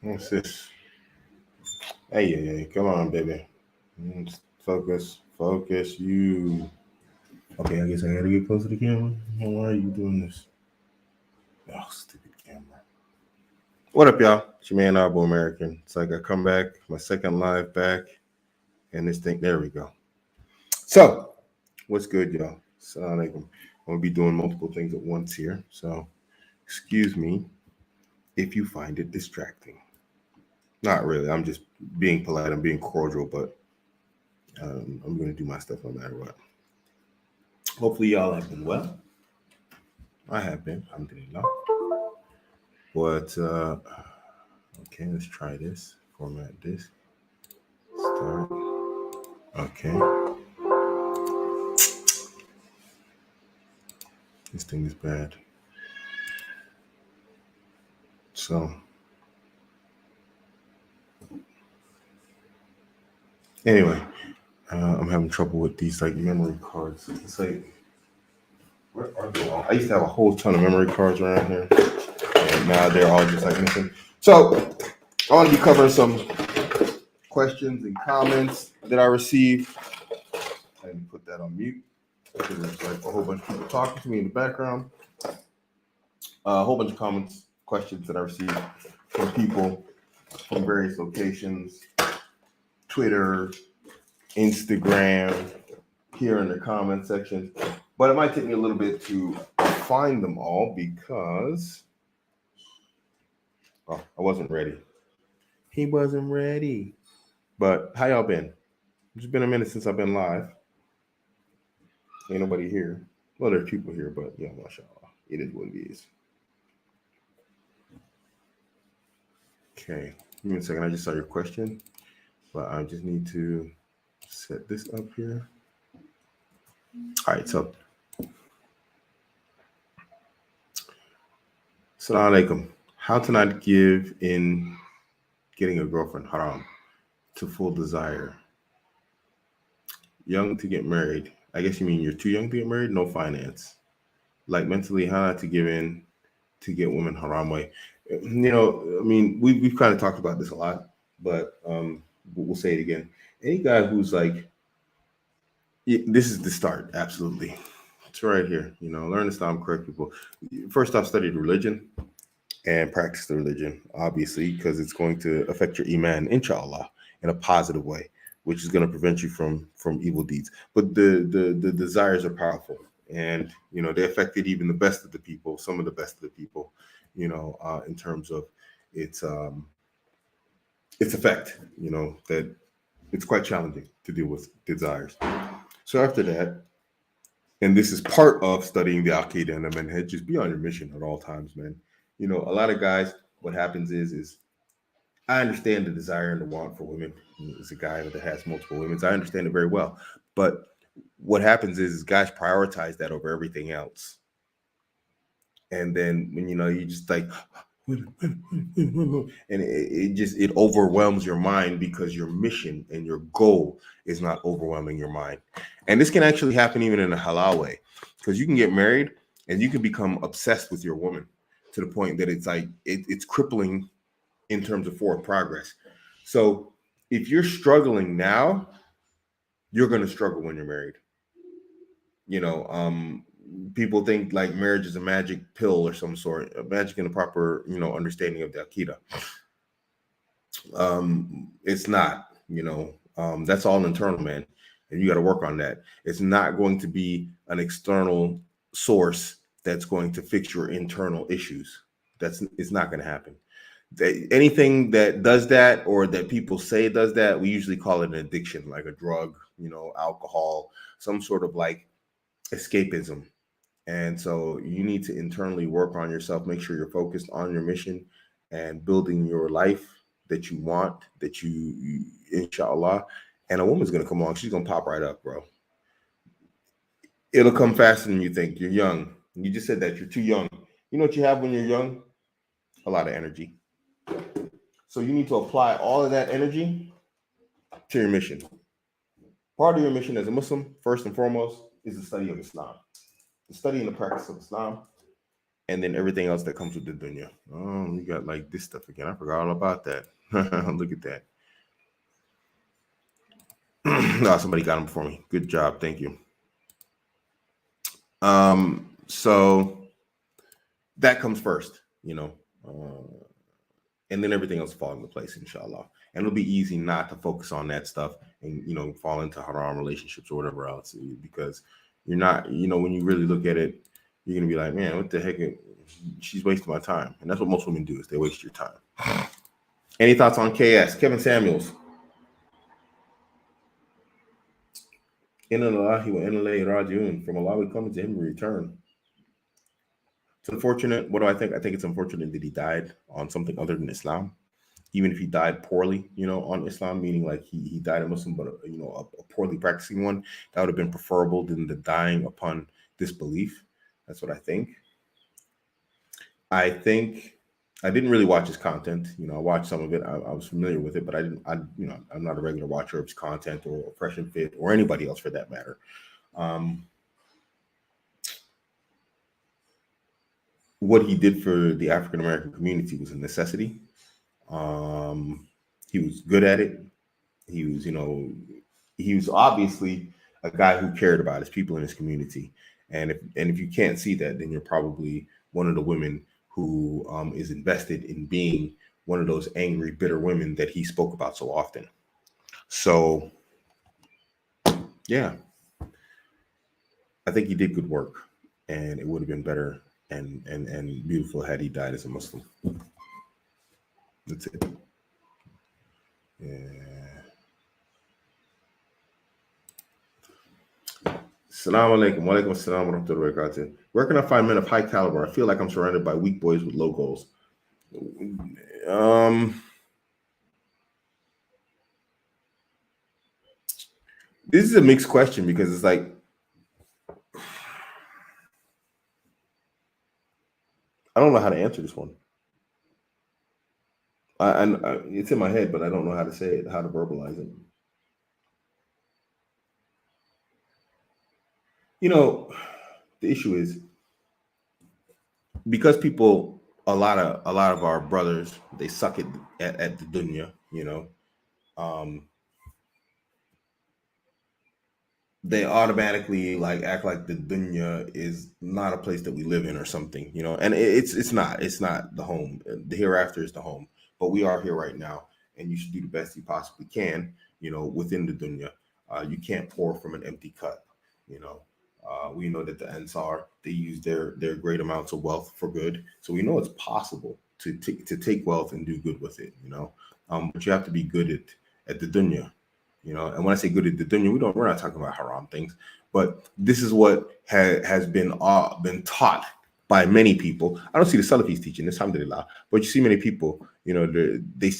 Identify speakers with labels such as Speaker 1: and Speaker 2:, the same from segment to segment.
Speaker 1: What's this? Hey, come on, baby. Focus, you. Okay, I guess I gotta get close to the camera. Why are you doing this? Oh, stupid camera. What up, y'all? It's your man, Abuamerican. It's like I come back, my second live back, and this thing, there we go. So, what's good, y'all? Assalamu alaikum. I'm gonna be doing multiple things at once here, so excuse me if you find it distracting. Not really. I'm just being polite. I'm being cordial, but I'm going to do my stuff no matter what. Hopefully, y'all have been well. I have been. Alhamdulillah. But, okay, let's try this. Format this. Start. Okay. This thing is bad. So, anyway, I'm having trouble with these like memory cards. It's like, where are they all? I used to have a whole ton of memory cards around here, and now they're all just like missing. So, I want to be covering some questions and comments that I received. I can put that on mute because there's like a whole bunch of people talking to me in the background. A whole bunch of comments, questions that I received from people from various locations, Twitter, Instagram, here in the comment section. But it might take me a little bit to find them all because I wasn't ready. He wasn't ready. But how y'all been? It's been a minute since I've been live. Ain't nobody here. Well, there's people here, but yeah, mashallah. It is what it is. Okay. Give me a second. I just saw your question, but I just need to set this up here. All right, so Assalamu alaikum. How to not give in getting a girlfriend, haram, to full desire. Young to get married. I guess you mean you're too young to get married? No finance. Like mentally, how not to give in to get women haram way. You know, I mean, we've kind of talked about this a lot, but we'll say it again. Any guy who's like, this is the start, absolutely. It's right here. You know, learn Islam, correct people. First off, study religion and practice the religion, obviously, because it's going to affect your iman, inshallah, in a positive way, which is going to prevent you from evil deeds. But the desires are powerful, and you know they affected even the best of the people, some of the best of the people, you know, in terms of its effect. You know that it's quite challenging to deal with desires. So after that, and this is part of studying the Aqidah and the Manhaj, just be on your mission at all times, man. You know, a lot of guys, what happens is I understand the desire and the want for women. As a guy that has multiple women, I understand it very well. But what happens is guys prioritize that over everything else. And then when you know you just like and it overwhelms your mind because your mission and your goal is not overwhelming your mind. And this can actually happen even in a halal way, because you can get married and you can become obsessed with your woman to the point that it's like it's crippling in terms of forward progress. So if you're struggling now, you're going to struggle when you're married. You know, people think like marriage is a magic pill or some sort, a magic in a proper, you know, understanding of the Akida. It's not, you know, that's all internal, man. And you got to work on that. It's not going to be an external source that's going to fix your internal issues. It's not going to happen. Anything that does that or that people say does that, we usually call it an addiction, like a drug, you know, alcohol, some sort of like escapism. And so you need to internally work on yourself, make sure you're focused on your mission and building your life that you want, that you inshallah. And a woman's going to come along. She's going to pop right up, bro. It'll come faster than you think. You're young. You just said that you're too young. You know what you have when you're young? A lot of energy. So you need to apply all of that energy to your mission. Part of your mission as a Muslim, first and foremost, is the study of Islam. The study and the practice of Islam. and then everything else that comes with the dunya. Oh, we got like this stuff again. I forgot all about that. Look at that. No, somebody got them for me. Good job. Thank you. So that comes first, and then everything else fall into place, inshallah. And it'll be easy not to focus on that stuff and fall into haram relationships or whatever else, because you're not, when you really look at it, you're gonna be like, man, what the heck? She's wasting my time, and that's what most women do, is they waste your time. Any thoughts on KS? Kevin Samuels. Inna lillahi wa inna ilayhi raji'un. From Allah we come, to Him we return. It's unfortunate. What do I think? I think it's unfortunate that he died on something other than Islam. Even if he died poorly, on Islam, meaning like he died a Muslim, but a poorly practicing one, that would have been preferable than the dying upon disbelief. That's what I think. I didn't really watch his content. I watched some of it. I was familiar with it, but I'm not a regular watcher of his content or Fresh and Fit or anybody else for that matter. What he did for the African American community was a necessity. He was good at it. He was obviously a guy who cared about his people in his community. And if you can't see that, then you're probably one of the women who is invested in being one of those angry, bitter women that he spoke about so often. So, yeah, I think he did good work, and it would have been better and beautiful had he died as a Muslim. That's it. Yeah. Assalamu alaikum. Wa alaikum assalam wa rahmatullahi wa barakatuh. Where can I find men of high caliber? I feel like I'm surrounded by weak boys with low goals. This is a mixed question, because it's like, I don't know how to answer this one. It's in my head, but I don't know how to say it, how to verbalize it. The issue is, because people, a lot of our brothers, they suck at the dunya, they automatically act like the dunya is not a place that we live in or something, and it's not the home. The hereafter is the home, but we are here right now, and you should do the best you possibly can, within the dunya. You can't pour from an empty cup. We know that the Ansar, they use their great amounts of wealth for good, so we know it's possible to take wealth and do good with it, but you have to be good at the dunya. And when I say good at the dunya, we're not talking about haram things, but this is what has been taught by many people. I don't see the Salafis teaching this, alhamdulillah, but you see many people, they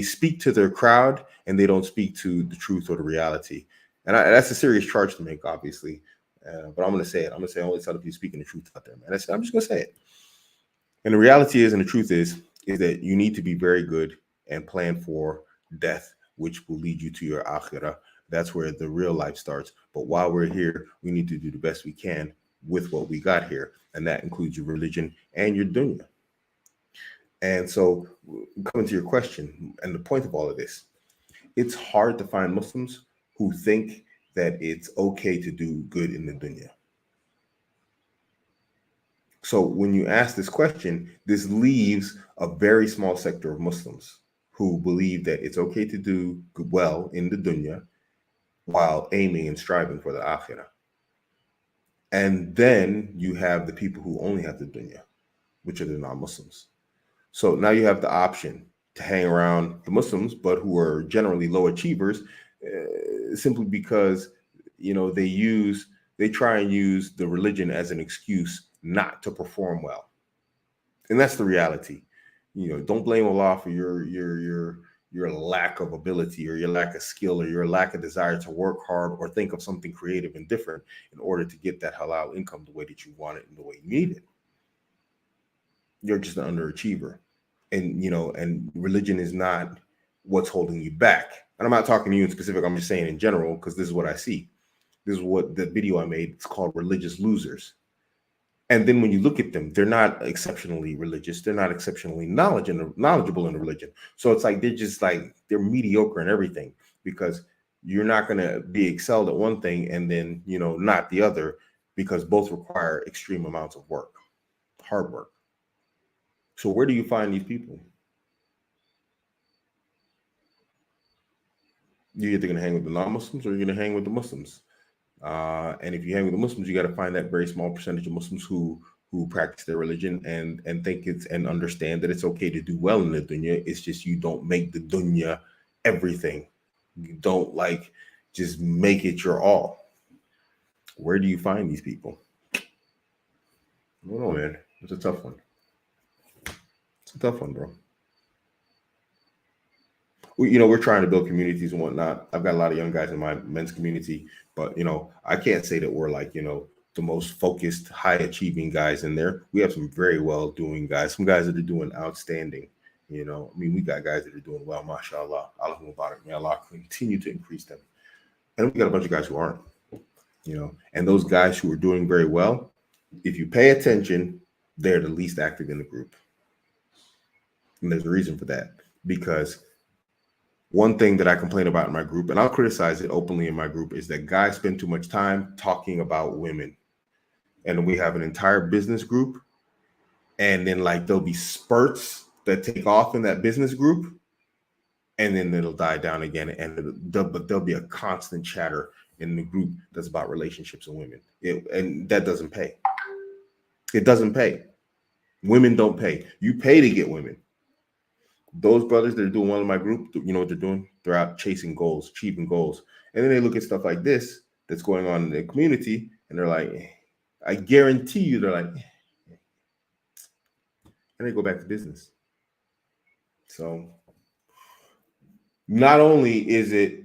Speaker 1: speak to their crowd, and they don't speak to the truth or the reality. And that's a serious charge to make, obviously. But I'm going to say it. I'm going to say only Salafis speaking the truth out there, man. I'm just going to say it. And the reality is, and the truth is that you need to be very good and plan for death, which will lead you to your akhirah. That's where the real life starts. But while we're here, we need to do the best we can with what we got here. And that includes your religion and your dunya. And so, coming to your question, and the point of all of this, it's hard to find Muslims who think that it's okay to do good in the dunya. So when you ask this question, this leaves a very small sector of Muslims who believe that it's okay to do well in the dunya while aiming and striving for the akhirah. And then you have the people who only have the dunya, which are the non-Muslims. So now you have the option to hang around the Muslims, but who are generally low achievers, simply because they try and use the religion as an excuse not to perform well. And that's the reality. Don't blame Allah for your lack of ability, or your lack of skill, or your lack of desire to work hard or think of something creative and different in order to get that halal income the way that you want it and the way you need it. You're just an underachiever. And religion is not what's holding you back. And I'm not talking to you in specific, I'm just saying in general, because this is what I see. This is what the video I made, it's called Religious Losers. And then when you look at them, they're not exceptionally religious. They're not exceptionally knowledgeable in religion. So it's like they're mediocre in everything, because you're not going to be excelled at one thing and then, not the other, because both require extreme amounts of work, hard work. So where do you find these people? You're either going to hang with the non-Muslims or you're going to hang with the Muslims. And if you hang with the Muslims, you got to find that very small percentage of Muslims who practice their religion and think it's and understand that it's okay to do well in the dunya. It's just you don't make the dunya everything. You don't just make it your all. Where do you find these people? I don't know, man. It's a tough one. It's a tough one, bro. We're trying to build communities and whatnot. I've got a lot of young guys in my men's community, but I can't say that we're the most focused, high achieving guys in there. We have some very well doing guys, some guys that are doing outstanding. We got guys that are doing well, mashallah. Allah Mubarak, may Allah continue to increase them. And we got a bunch of guys who aren't, and those guys who are doing very well, if you pay attention, they're the least active in the group. And there's a reason for that, because one thing that I complain about in my group, and I'll criticize it openly in my group, is that guys spend too much time talking about women. And we have an entire business group, and then there'll be spurts that take off in that business group, and then it'll die down again. But there'll be a constant chatter in the group that's about relationships and women. And that doesn't pay. It doesn't pay. Women don't pay. You pay to get women. Those brothers that are doing well in my group, you know what they're doing? They're out chasing goals, achieving goals. And then they look at stuff like this that's going on in the community, and they're like, I guarantee you, they're like, and they go back to business. So not only is it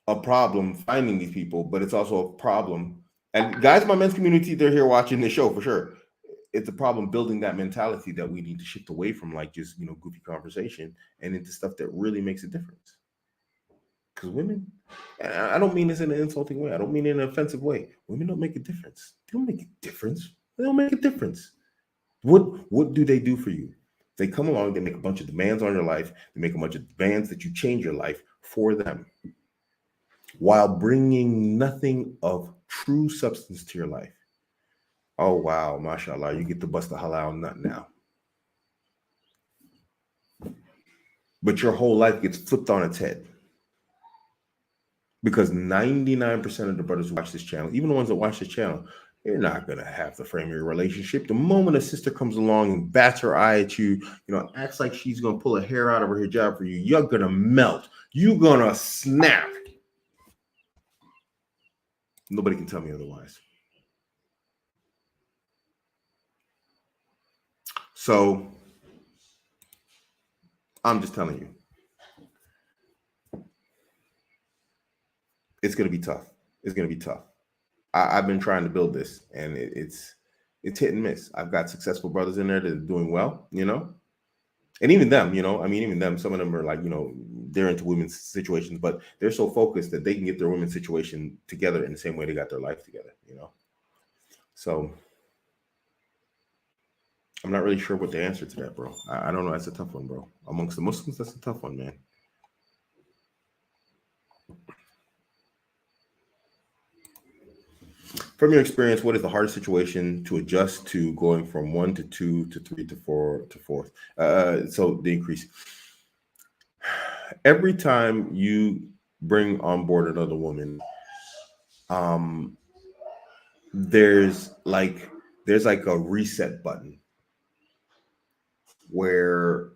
Speaker 1: a problem finding these people, but it's also a problem. And guys in my men's community, they're here watching the show for sure. It's a problem building that mentality that we need to shift away from just goofy conversation and into stuff that really makes a difference. Because women, I don't mean this in an insulting way. I don't mean it in an offensive way. Women don't make a difference. They don't make a difference. They don't make a difference. What do they do for you? They come along, they make a bunch of demands on your life. They make a bunch of demands that you change your life for them, while bringing nothing of true substance to your life. Oh, wow, mashallah, you get to bust a halal nut now. But your whole life gets flipped on its head. Because 99% of the brothers who watch this channel, even the ones that watch this channel, they're not going to have the frame of your relationship. The moment a sister comes along and bats her eye at you, acts like she's going to pull a hair out of her hijab for you, you're going to melt. You're going to snap. Nobody can tell me otherwise. So I'm just telling you, it's going to be tough. It's going to be tough. I've been trying to build this, and it's hit and miss. I've got successful brothers in there that are doing well, and even them, even them, some of them are they're into women's situations, but they're so focused that they can get their women's situation together in the same way they got their life together, So I'm not really sure what the answer to that, bro. I don't know. That's a tough one, bro. Amongst the Muslims, that's a tough one, man. From your experience, what is the hardest situation to adjust to going from 1 to 2 to 3 to 4 to 4? So the increase. Every time you bring on board another woman, there's a reset button where,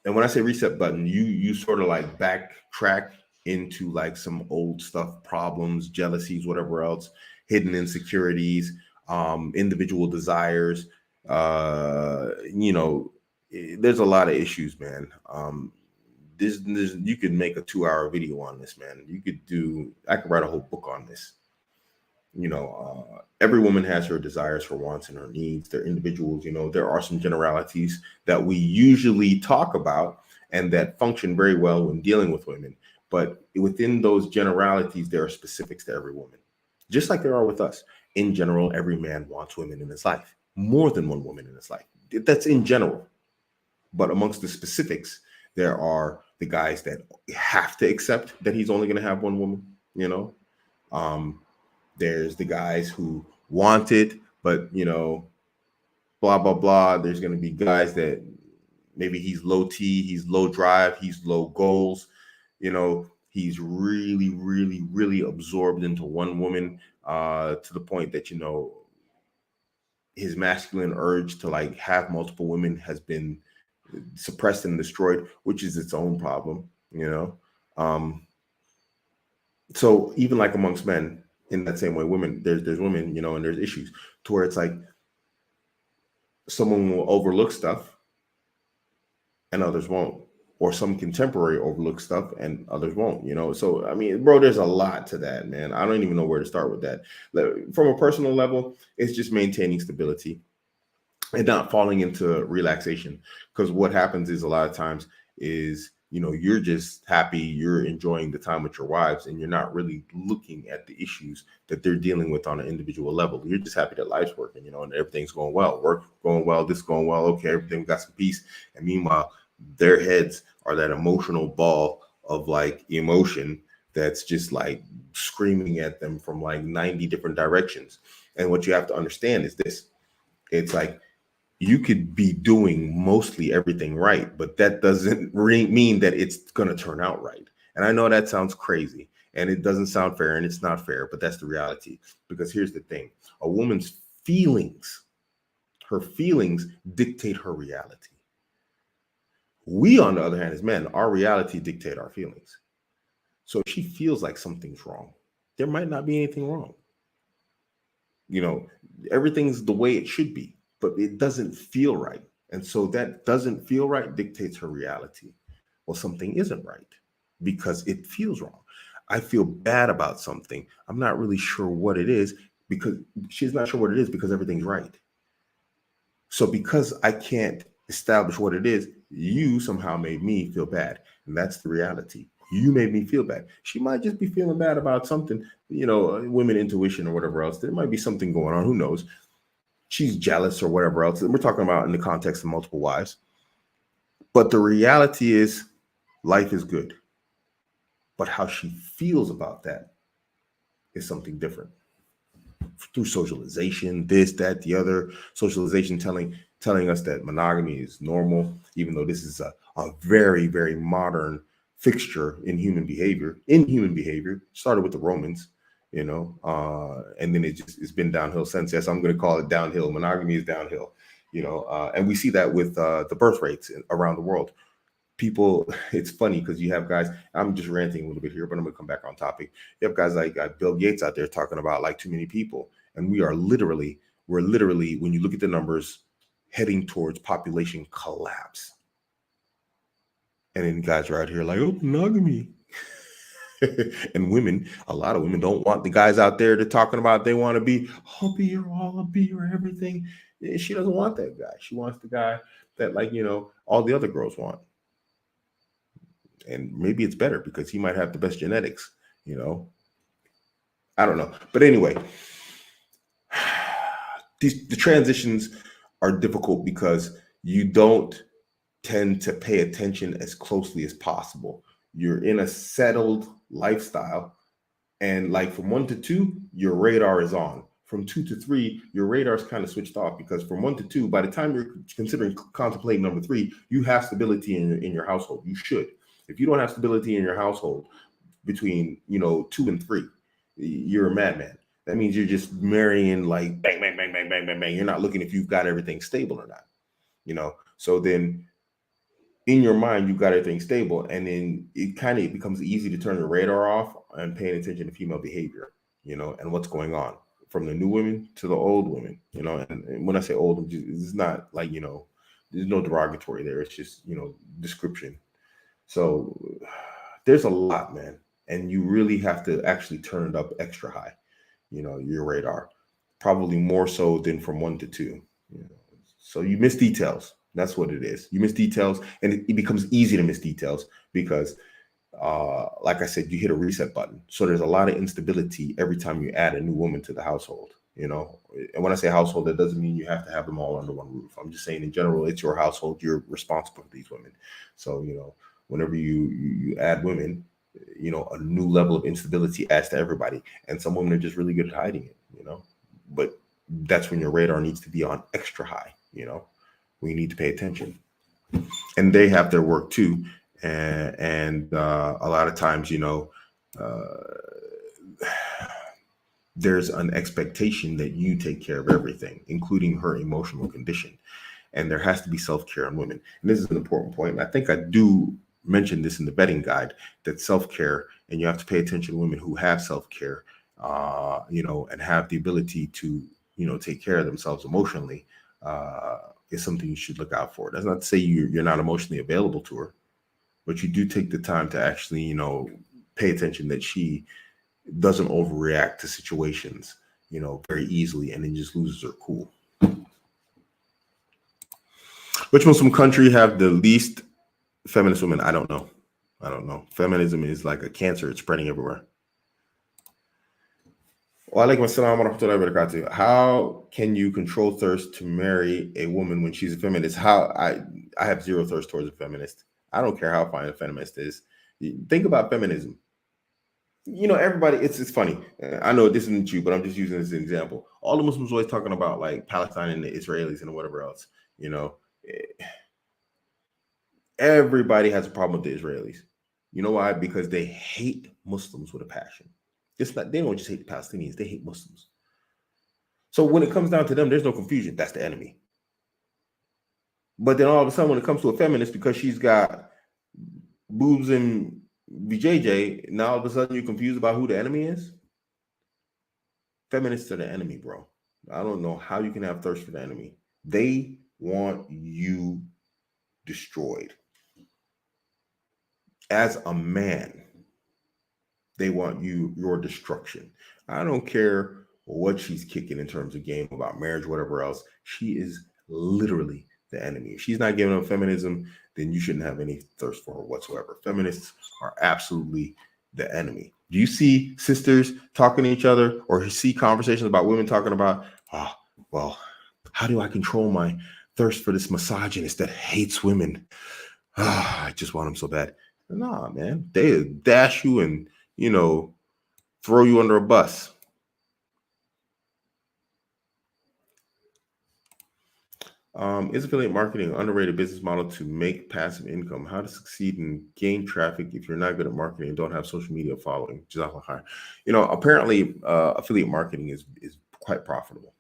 Speaker 1: and when I say reset button, you sort of backtrack into some old stuff, problems, jealousies, whatever else, hidden insecurities, individual desires. There's a lot of issues, man. You could make a 2-hour video on this, man. I could write a whole book on this. Every woman has her desires, her wants, and her needs. They're individuals. There are some generalities that we usually talk about and that function very well when dealing with women. But within those generalities, there are specifics to every woman, just like there are with us. in general, every man wants women in his life, more than one woman in his life. That's in general. But amongst the specifics, there are the guys that have to accept that he's only going to have one woman, you know. Um, there's the guys who want it, but, blah, blah, blah. There's going to be guys that maybe he's low T, he's low drive, he's low goals, he's really, really, really absorbed into one woman to the point that, his masculine urge to like have multiple women has been suppressed and destroyed, which is its own problem, so even like amongst men, in that same way, women, there's women, and there's issues to where it's like someone will overlook stuff and others won't, or some contemporary overlook stuff and others won't, so I mean, bro, there's a lot to that, man. I don't even know where to start with that. From a personal level, it's just maintaining stability and not falling into relaxation, because what happens is a lot of times is you're just happy, you're enjoying the time with your wives, and you're not really looking at the issues that they're dealing with on an individual level. You're just happy that life's working, and everything's going well, work going well, this going well, okay, everything got some peace. And meanwhile, their heads are that emotional ball of like emotion that's just like screaming at them from like 90 different directions. And what you have to understand is this: it's like you could be doing mostly everything right, but that doesn't mean that it's going to turn out right. And I know that sounds crazy and it doesn't sound fair, and it's not fair, but that's the reality. Because here's the thing: a woman's her feelings dictate her reality. We, on the other hand, as men, our reality dictate our feelings. So if she feels like something's wrong, there might not be anything wrong. Everything's the way it should be, but it doesn't feel right. And so that doesn't feel right dictates her reality. Well, something isn't right because it feels wrong. I feel bad about something. I'm not really sure what it is, because she's not sure what it is because everything's right. So because I can't establish what it is, you somehow made me feel bad. And that's the reality. You made me feel bad. She might just be feeling bad about something, women intuition or whatever else. There might be something going on. Who knows? She's jealous or whatever else. We're talking about in the context of multiple wives. But the reality is life is good. But how she feels about that is something different. Through socialization, this, that, the other, socialization telling us that monogamy is normal, even though this is a very, very modern fixture in human behavior. Started with the Romans, and then it's been downhill since. Yes, I'm going to call it downhill. Monogamy is downhill, and we see that with the birth rates around the world. People, it's funny because you have guys, I'm just ranting a little bit here, but I'm going to come back on topic. You have guys like Bill Gates out there talking about like too many people. And we're literally, when you look at the numbers, heading towards population collapse. And then guys are out here like, oh, monogamy. And women, a lot of women don't want the guys out there to talking about they want to be, I'll be your all, I'll be your everything. She doesn't want that guy. She wants the guy that all the other girls want. And maybe it's better because he might have the best genetics, I don't know. But anyway, the transitions are difficult because you don't tend to pay attention as closely as possible. You're in a settled lifestyle, and like from 1 to 2, your radar is on. From 2 to 3, your radar's kind of switched off, because from 1 to 2, by the time you're contemplating number 3, you have stability in your household. You should. If you don't have stability in your household between 2 and 3, you're a madman. That means you're just marrying like bang, bang, bang, bang, bang, bang, bang. You're not looking if you've got everything stable or not. So then in your mind, you've got everything stable, and then it becomes easy to turn the radar off and paying attention to female behavior, and what's going on from the new women to the old women, and when I say old, it's not like, there's no derogatory there. It's just, description. So there's a lot, man. And you really have to actually turn it up extra high, your radar, probably more so than from 1 to 2. So you miss details. That's what it is. You miss details, and it becomes easy to miss details because, like I said, you hit a reset button. So there's a lot of instability every time you add a new woman to the household. you know. And when I say household, that doesn't mean you have to have them all under one roof. I'm just saying in general, it's your household. You're responsible for these women. So, you know, whenever you add women, you know, a new level of instability adds to everybody. And some women are just really good at hiding it, you know. But that's when your radar needs to be on extra high, you know. We need to pay attention. And they have their work too. And a lot of times, you know, there's an expectation that you take care of everything, including her emotional condition. And there has to be self-care in women. And this is an important point. And I think I do mention this in the vetting guide, that self-care, and you have to pay attention to women who have self-care, you know, and have the ability to, you know, take care of themselves emotionally, is something you should look out for. That's not to say you're not emotionally available to her, but you do take the time to actually, you know, pay attention that she doesn't overreact to situations, you know, very easily and then just loses her cool. Which Muslim country have the least feminist women? I don't know. Feminism is like a cancer. It's spreading everywhere. Walaikum assalam wa rahmatullahi wa barakatuh. How can you control thirst to marry a woman when she's a feminist? I have zero thirst towards a feminist. I don't care how fine a feminist is. Think about feminism. You know, everybody, it's funny. I know this isn't you, but I'm just using this as an example. All the Muslims always talking about like Palestine and the Israelis and whatever else, you know. Everybody has a problem with the Israelis. You know why? Because they hate Muslims with a passion. It's not, they don't just hate the Palestinians, they hate Muslims. So when it comes down to them, there's no confusion. That's the enemy. But then all of a sudden, when it comes to a feminist, because she's got boobs and BJJ, now all of a sudden you're confused about who the enemy is? Feminists are the enemy, bro. I don't know how you can have thirst for the enemy. They want you destroyed. As a man, they want your destruction. I don't care what she's kicking in terms of game about marriage, whatever else. She is literally the enemy. If she's not giving up feminism, then you shouldn't have any thirst for her whatsoever. Feminists are absolutely the enemy. Do you see sisters talking to each other, or see conversations about women talking about, well, how do I control my thirst for this misogynist that hates women? I just want him so bad. Nah, man, they dash you and, you know, throw you under a bus. Is affiliate marketing an underrated business model to make passive income? How to succeed and gain traffic if you're not good at marketing and don't have social media following? You know, apparently affiliate marketing is quite profitable.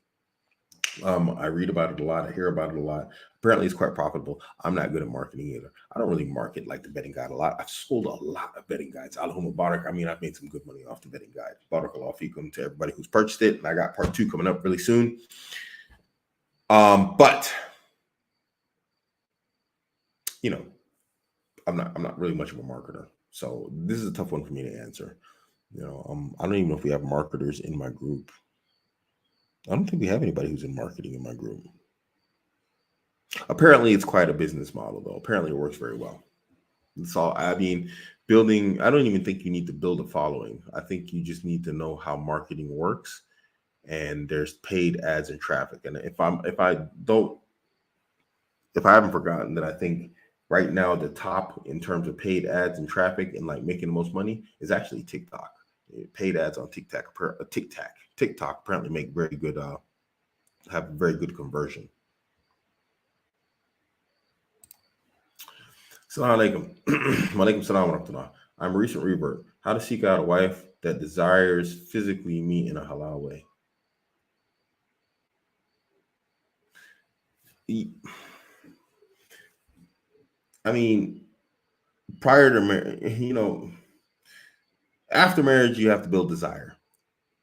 Speaker 1: I read about it a lot. I hear about it a lot. Apparently, it's quite profitable. I'm not good at marketing either. I don't really market like the betting guide a lot. I've sold a lot of betting guides. Allahumma barak. I mean, I've made some good money off the betting guide. Barakallahu feekum to everybody who's purchased it. And I got part 2 coming up really soon. But you know, I'm not really much of a marketer. So this is a tough one for me to answer. You know, I don't even know if we have marketers in my group. I don't think we have anybody who's in marketing in my group. Apparently, it's quite a business model, though. Apparently, it works very well. That's all. I mean, building, I don't even think you need to build a following. I think you just need to know how marketing works. And there's paid ads and traffic. And if I haven't forgotten, that I think right now the top in terms of paid ads and traffic and like making the most money is actually TikTok. Paid ads on TikTok apparently make very good, have very good conversion. Assalamu alaikum. Walaikum salam wa rahmatullah. I'm a recent revert. How to seek out a wife that desires physically me in a halal way? I mean, prior to marriage, you know, after marriage, you have to build desire.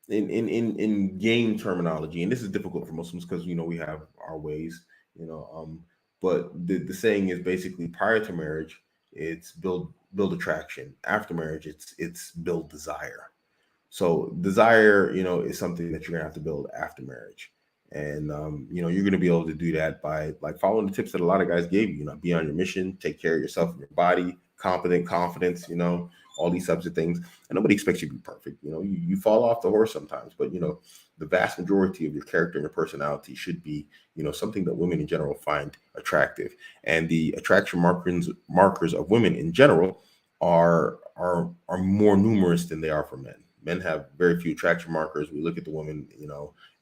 Speaker 1: In game terminology, and this is difficult for Muslims because, you know, we have our ways, you know, but the saying is basically prior to marriage, it's build attraction. After marriage, it's build desire. So desire, you know, is something that you're gonna have to build after marriage. And you know, you're gonna be able to do that by like following the tips that a lot of guys gave you. You know, be on your mission, take care of yourself and your body, confidence, you know, all these types of things. And nobody expects you to be perfect. You fall off the horse sometimes, but the vast majority of your character and your personality should be, something that women in general find attractive. And the attraction markers of women in general are more numerous than they are for men. Men have very few attraction markers. We look at the woman,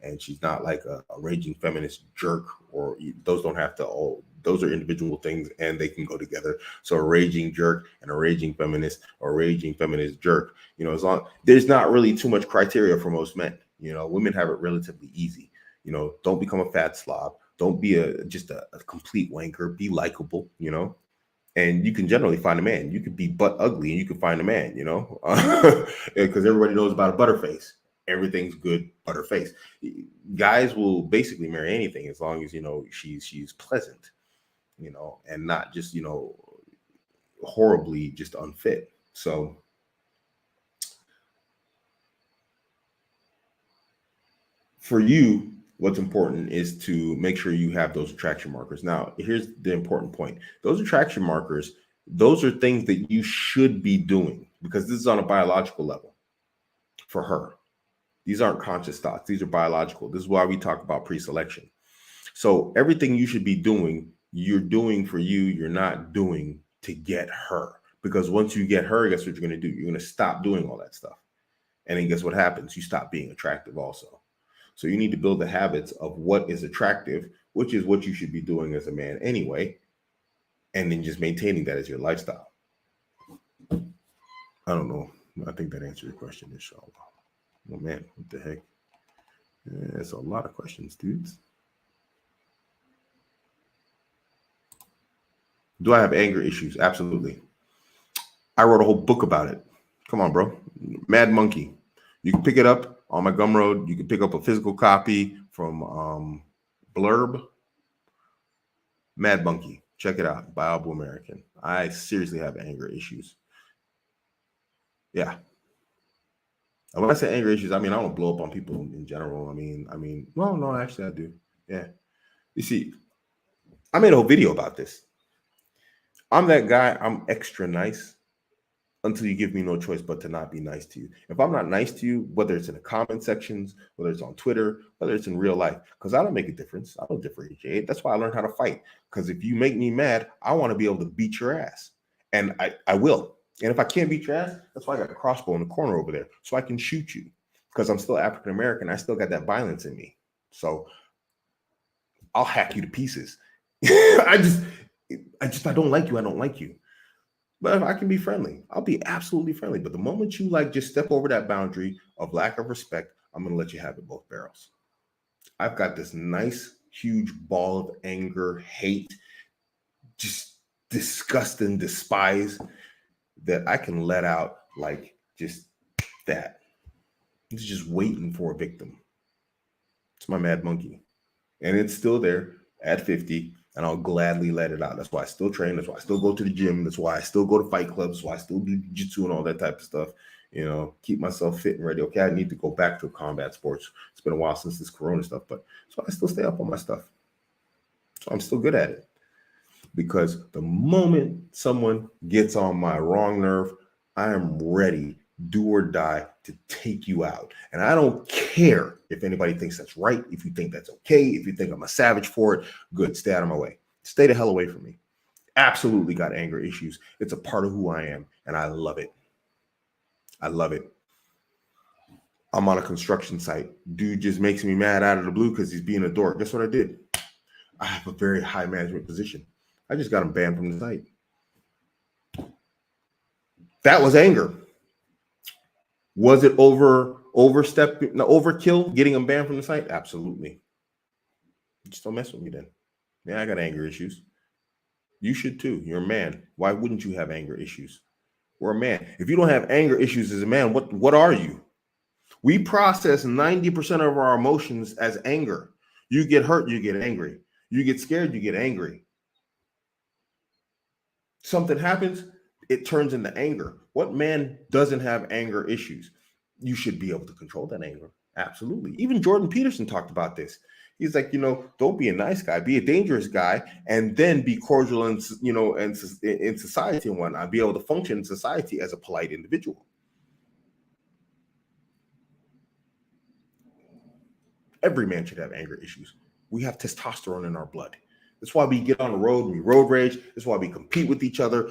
Speaker 1: and she's not like a raging feminist jerk, or those don't have to all. Those are individual things, and they can go together. So a raging jerk and a raging feminist, or a raging feminist jerk, as long there's not really too much criteria for most men. Women have it relatively easy. Don't become a fat slob. Don't be just a complete wanker. Be likable. And you can generally find a man. You could be butt ugly and you can find a man, because everybody knows about a butterface. Everything's good, butterface. Guys will basically marry anything as long as she's pleasant, and not just horribly just unfit. So for you, what's important is to make sure you have those attraction markers. Now, here's the important point. Those attraction markers, those are things that you should be doing, because this is on a biological level for her. These aren't conscious thoughts. These are biological. This is why we talk about pre-selection. So everything you should be doing, you're doing for you. You're not doing to get her, because once you get her, guess what you're going to do? You're going to stop doing all that stuff. And then guess what happens? You stop being attractive also. So you need to build the habits of what is attractive, which is what you should be doing as a man anyway, and then just maintaining that as your lifestyle. I don't know. I think that answered your question, inshallah. Oh man, what the heck? Yeah, that's a lot of questions, dudes. Do I have anger issues? Absolutely. I wrote a whole book about it. Come on, bro. Mad Monkey. You can pick it up on my Gumroad. You can pick up a physical copy from Blurb. Mad Monkey. Check it out by Abuamerican. I seriously have anger issues. Yeah. And when I say anger issues, I mean I don't blow up on people in general. I mean, well, no, actually I do. Yeah. You see, I made a whole video about this. I'm that guy. I'm extra nice until you give me no choice but to not be nice to you. If I'm not nice to you, whether it's in the comment sections, whether it's on Twitter, whether it's in real life, because I don't make a difference. I don't differentiate. That's why I learned how to fight. Because if you make me mad, I want to be able to beat your ass. And I will. And if I can't beat your ass, that's why I got a crossbow in the corner over there. So I can shoot you. Because I'm still African American. I still got that violence in me. So I'll hack you to pieces. I don't like you. I don't like you. But if I can be friendly, I'll be absolutely friendly. But the moment you just step over that boundary of lack of respect, I'm going to let you have it both barrels. I've got this nice, huge ball of anger, hate, just disgust and despise that I can let out like just that. It's just waiting for a victim. It's my mad monkey. And it's still there at 50. And I'll gladly let it out. That's why I still train. That's why I still go to the gym. That's why I still go to fight clubs. That's why I still do jiu-jitsu and all that type of stuff. Keep myself fit and ready. Okay, I need to go back to combat sports. It's been a while since this Corona stuff, but so I still stay up on my stuff. So I'm still good at it. Because the moment someone gets on my wrong nerve, I am ready, do or die, to take you out. And I don't care if anybody thinks that's right, if you think that's okay, if you think I'm a savage for it, good, stay out of my way. Stay the hell away from me. Absolutely got anger issues. It's a part of who I am, and I love it. I love it. I'm on a construction site. Dude just makes me mad out of the blue because he's being a dork. Guess what I did? I have a very high management position. I just got him banned from the site. That was anger. Was it overkill, getting him banned from the site? Absolutely. Just don't mess with me then. Yeah, I got anger issues. You should too. You're a man. Why wouldn't you have anger issues? We're a man. If you don't have anger issues as a man, what are you? We process 90% of our emotions as anger. You get hurt, you get angry. You get scared, you get angry. Something happens, it turns into anger. What man doesn't have anger issues? You should be able to control that anger. Absolutely. Even Jordan Peterson talked about this. He's like, don't be a nice guy, be a dangerous guy, and then be cordial in, in society and whatnot, be able to function in society as a polite individual. Every man should have anger issues. We have testosterone in our blood. That's why we get on the road and we road rage. That's why we compete with each other.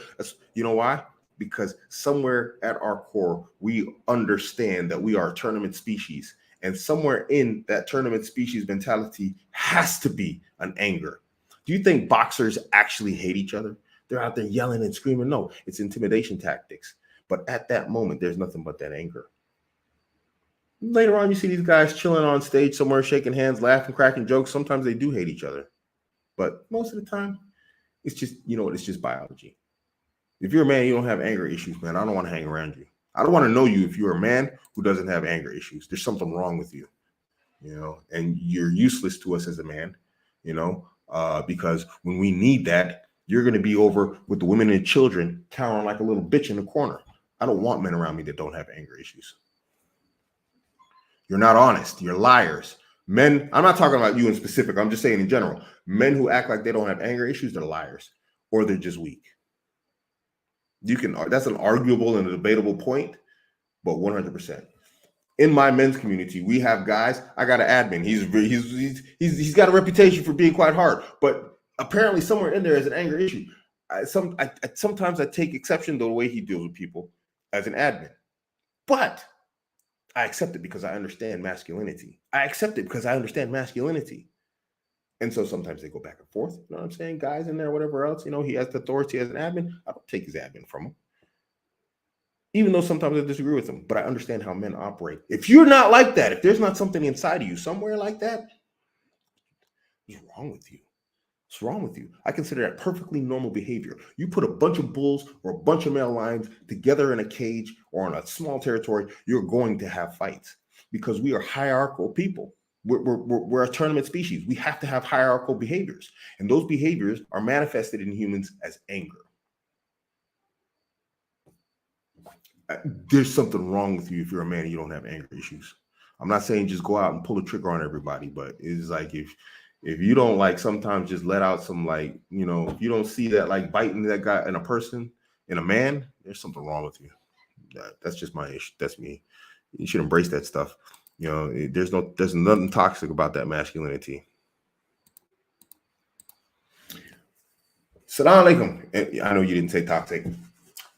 Speaker 1: You know why? Because somewhere at our core, we understand that we are a tournament species. And somewhere in that tournament species mentality has to be an anger. Do you think boxers actually hate each other? They're out there yelling and screaming. No, it's intimidation tactics. But at that moment, there's nothing but that anger. Later on, you see these guys chilling on stage somewhere, shaking hands, laughing, cracking jokes. Sometimes they do hate each other. But most of the time, it's just, it's just biology. If you're a man, you don't have anger issues, man. I don't want to hang around you. I don't want to know you if you're a man who doesn't have anger issues. There's something wrong with you, and you're useless to us as a man, because when we need that, you're going to be over with the women and children cowering like a little bitch in the corner. I don't want men around me that don't have anger issues. You're not honest. You're liars. Men, I'm not talking about you in specific. I'm just saying in general. Men who act like they don't have anger issues, they're liars, or they're just weak. That's an arguable and a debatable point, but 100%. In my men's community, we have guys. I got an admin. He's got a reputation for being quite hard, but apparently somewhere in there is an anger issue. Sometimes I take exception to the way he deals with people as an admin, but I accept it because I understand masculinity. And so sometimes they go back and forth. You know what I'm saying? Guys in there, whatever else, he has the authority as an admin. I don't take his admin from him. Even though sometimes I disagree with him, but I understand how men operate. If you're not like that, if there's not something inside of you somewhere like that, what's wrong with you? What's wrong with you? I consider that perfectly normal behavior. You put a bunch of bulls or a bunch of male lions together in a cage or on a small territory, you're going to have fights because we are hierarchical people. We're a tournament species. We have to have hierarchical behaviors. And those behaviors are manifested in humans as anger. There's something wrong with you if you're a man and you don't have anger issues. I'm not saying just go out and pull a trigger on everybody, but it's like if you don't sometimes just let out some if you don't see that biting that guy in a person, in a man, there's something wrong with you. That's just my issue. That's me. You should embrace that stuff. There's nothing toxic about that masculinity. Salam alaikum. I know you didn't say toxic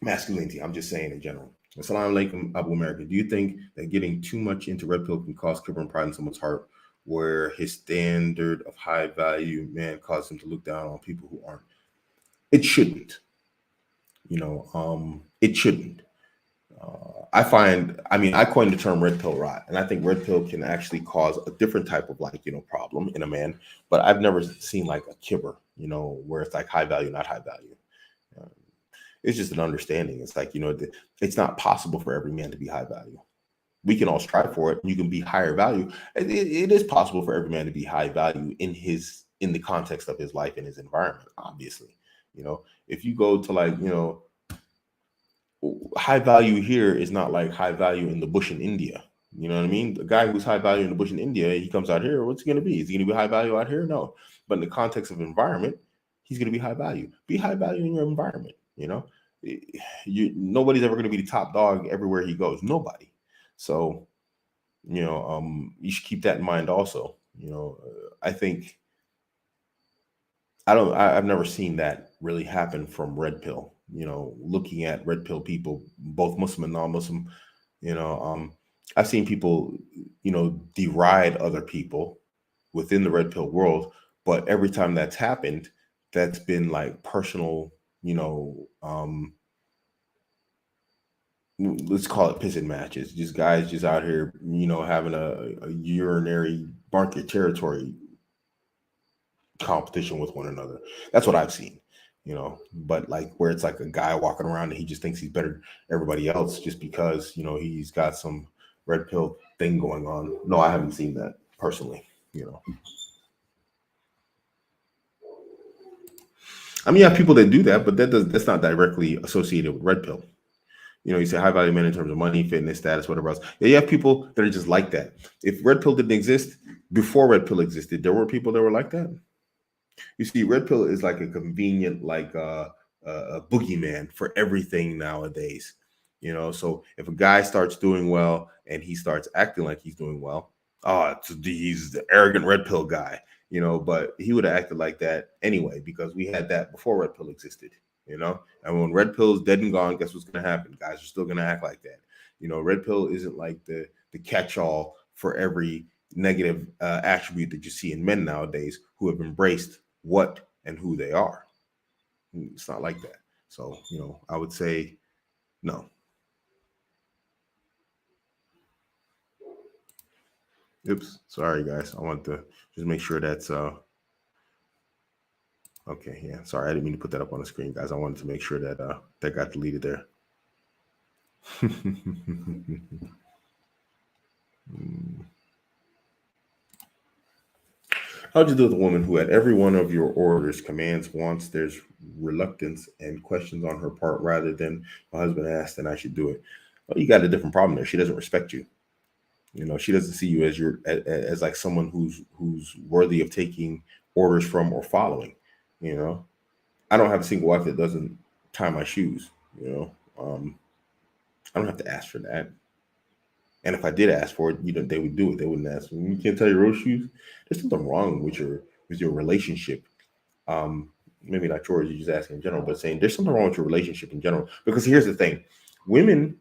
Speaker 1: masculinity. I'm just saying in general. Assalamu alaikum, Abuamerican. Do you think that getting too much into red pill can cause kibber and pride in someone's heart, where his standard of high value man causes him to look down on people who aren't? It shouldn't. It shouldn't. I coined the term red pill rot, and I think red pill can actually cause a different type of problem in a man. But I've never seen a kibber, where it's high value, not high value. It's just an understanding. It's it's not possible for every man to be high value. We can all strive for it. You can be higher value. It is possible for every man to be high value in the context of his life and his environment. Obviously, if you go to high value here is not like high value in the bush in India. You know what I mean? The guy who's high value in the bush in India, he comes out here. What's he going to be? Is he going to be high value out here? No. But in the context of environment, he's going to be high value. Be high value in your environment. Nobody's ever going to be the top dog everywhere he goes. Nobody. So, you should keep that in mind also. I think I've never seen that really happen from red pill. Looking at red pill people, both Muslim and non-Muslim, I've seen people, deride other people within the red pill world, but every time that's happened, that's been personal, let's call it pissing matches. Just guys just out here, having a urinary market territory competition with one another. That's what I've seen. But where it's a guy walking around and he just thinks he's better than everybody else just because, he's got some red pill thing going on. No, I haven't seen that personally, you have people that do that, but that's not directly associated with red pill. You know, you say high value men in terms of money, fitness, status, whatever else. Yeah, you have people that are just like that. If red pill didn't exist before red pill existed, there were people that were like that. You see, red pill is like a convenient, like a boogeyman for everything nowadays. You know, so if a guy starts doing well and he starts acting like he's doing well, oh, he's the arrogant red pill guy. You know, but he would have acted like that anyway because we had that before red pill existed. You know, and when red pill is dead and gone, guess what's going to happen? Guys are still going to act like that. You know, red pill isn't like the catch all for every negative attribute that you see in men nowadays who have embraced what and who they are. It's not like that. So, you know, I would say no. Oops. Sorry, guys. I want to just make sure that's okay. Yeah. Sorry, I didn't mean to put that up on the screen, guys. I wanted to make sure that that got deleted there. How'd you deal with a woman who, at every one of your orders, commands, wants, there's reluctance and questions on her part rather than my husband asked and I should do it? Well, you got a different problem there. She doesn't respect you. You know, she doesn't see you as as like someone who's worthy of taking orders from or following. You know, I don't have a single wife that doesn't tie my shoes. You know, I don't have to ask for that. And if I did ask for it, you know, they would do it. They wouldn't ask me. You can't tie your own shoes. There's something wrong with your relationship. Maybe not yours. You're just asking in general, but saying there's something wrong with your relationship in general. Because here's the thing: women,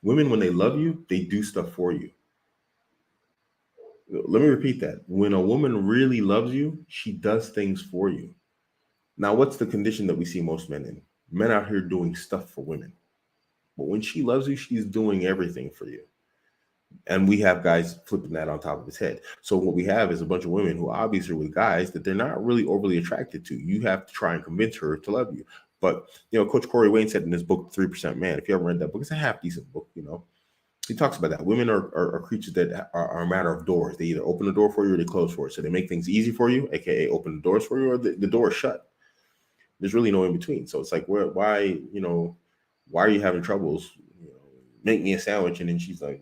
Speaker 1: women when they love you, they do stuff for you. Let me repeat that. When a woman really loves you, she does things for you. Now, what's the condition that we see most men in? Men out here doing stuff for women. But when she loves you, she's doing everything for you. And we have guys flipping that on top of his head. So what we have is a bunch of women who obviously are with guys that they're not really overly attracted to. You have to try and convince her to love you. But you know, Coach Corey Wayne said in his book, 3% Man, if you haven't read that book, it's a half decent book, you know. He talks about that. Women are creatures that are a matter of doors. They either open the door for you or they close for it. So they make things easy for you, aka open the doors for you, or the door is shut. There's really no in between. So it's like, why, you know, why are you having troubles? You know, make me a sandwich, and then she's like,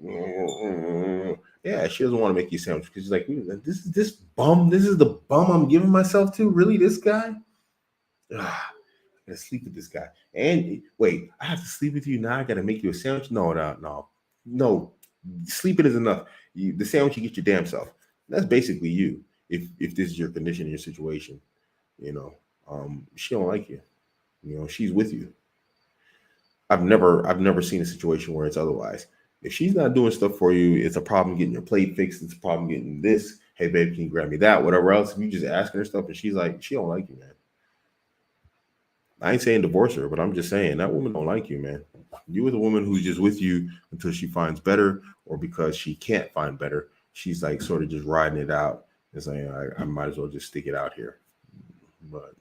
Speaker 1: yeah, she doesn't want to make you a sandwich because she's like, this bum. This is the bum I'm giving myself to. Really, this guy? Ah, I gotta sleep with this guy. And wait, I have to sleep with you now. I gotta make you a sandwich. No. Sleeping is enough. The sandwich you get your damn self. That's basically you. If this is your condition in your situation, you know, she don't like you. You know, she's with you. I've never seen a situation where it's otherwise. If she's not doing stuff for you, it's a problem getting your plate fixed. It's a problem getting this. Hey, babe, can you grab me that? Whatever else. If you just asking her stuff and she's like, she don't like you, man. I ain't saying divorce her, but I'm just saying that woman don't like you, man. You with a woman who's just with you until she finds better, or because she can't find better, she's like sort of just riding it out and saying, I might as well just stick it out here. But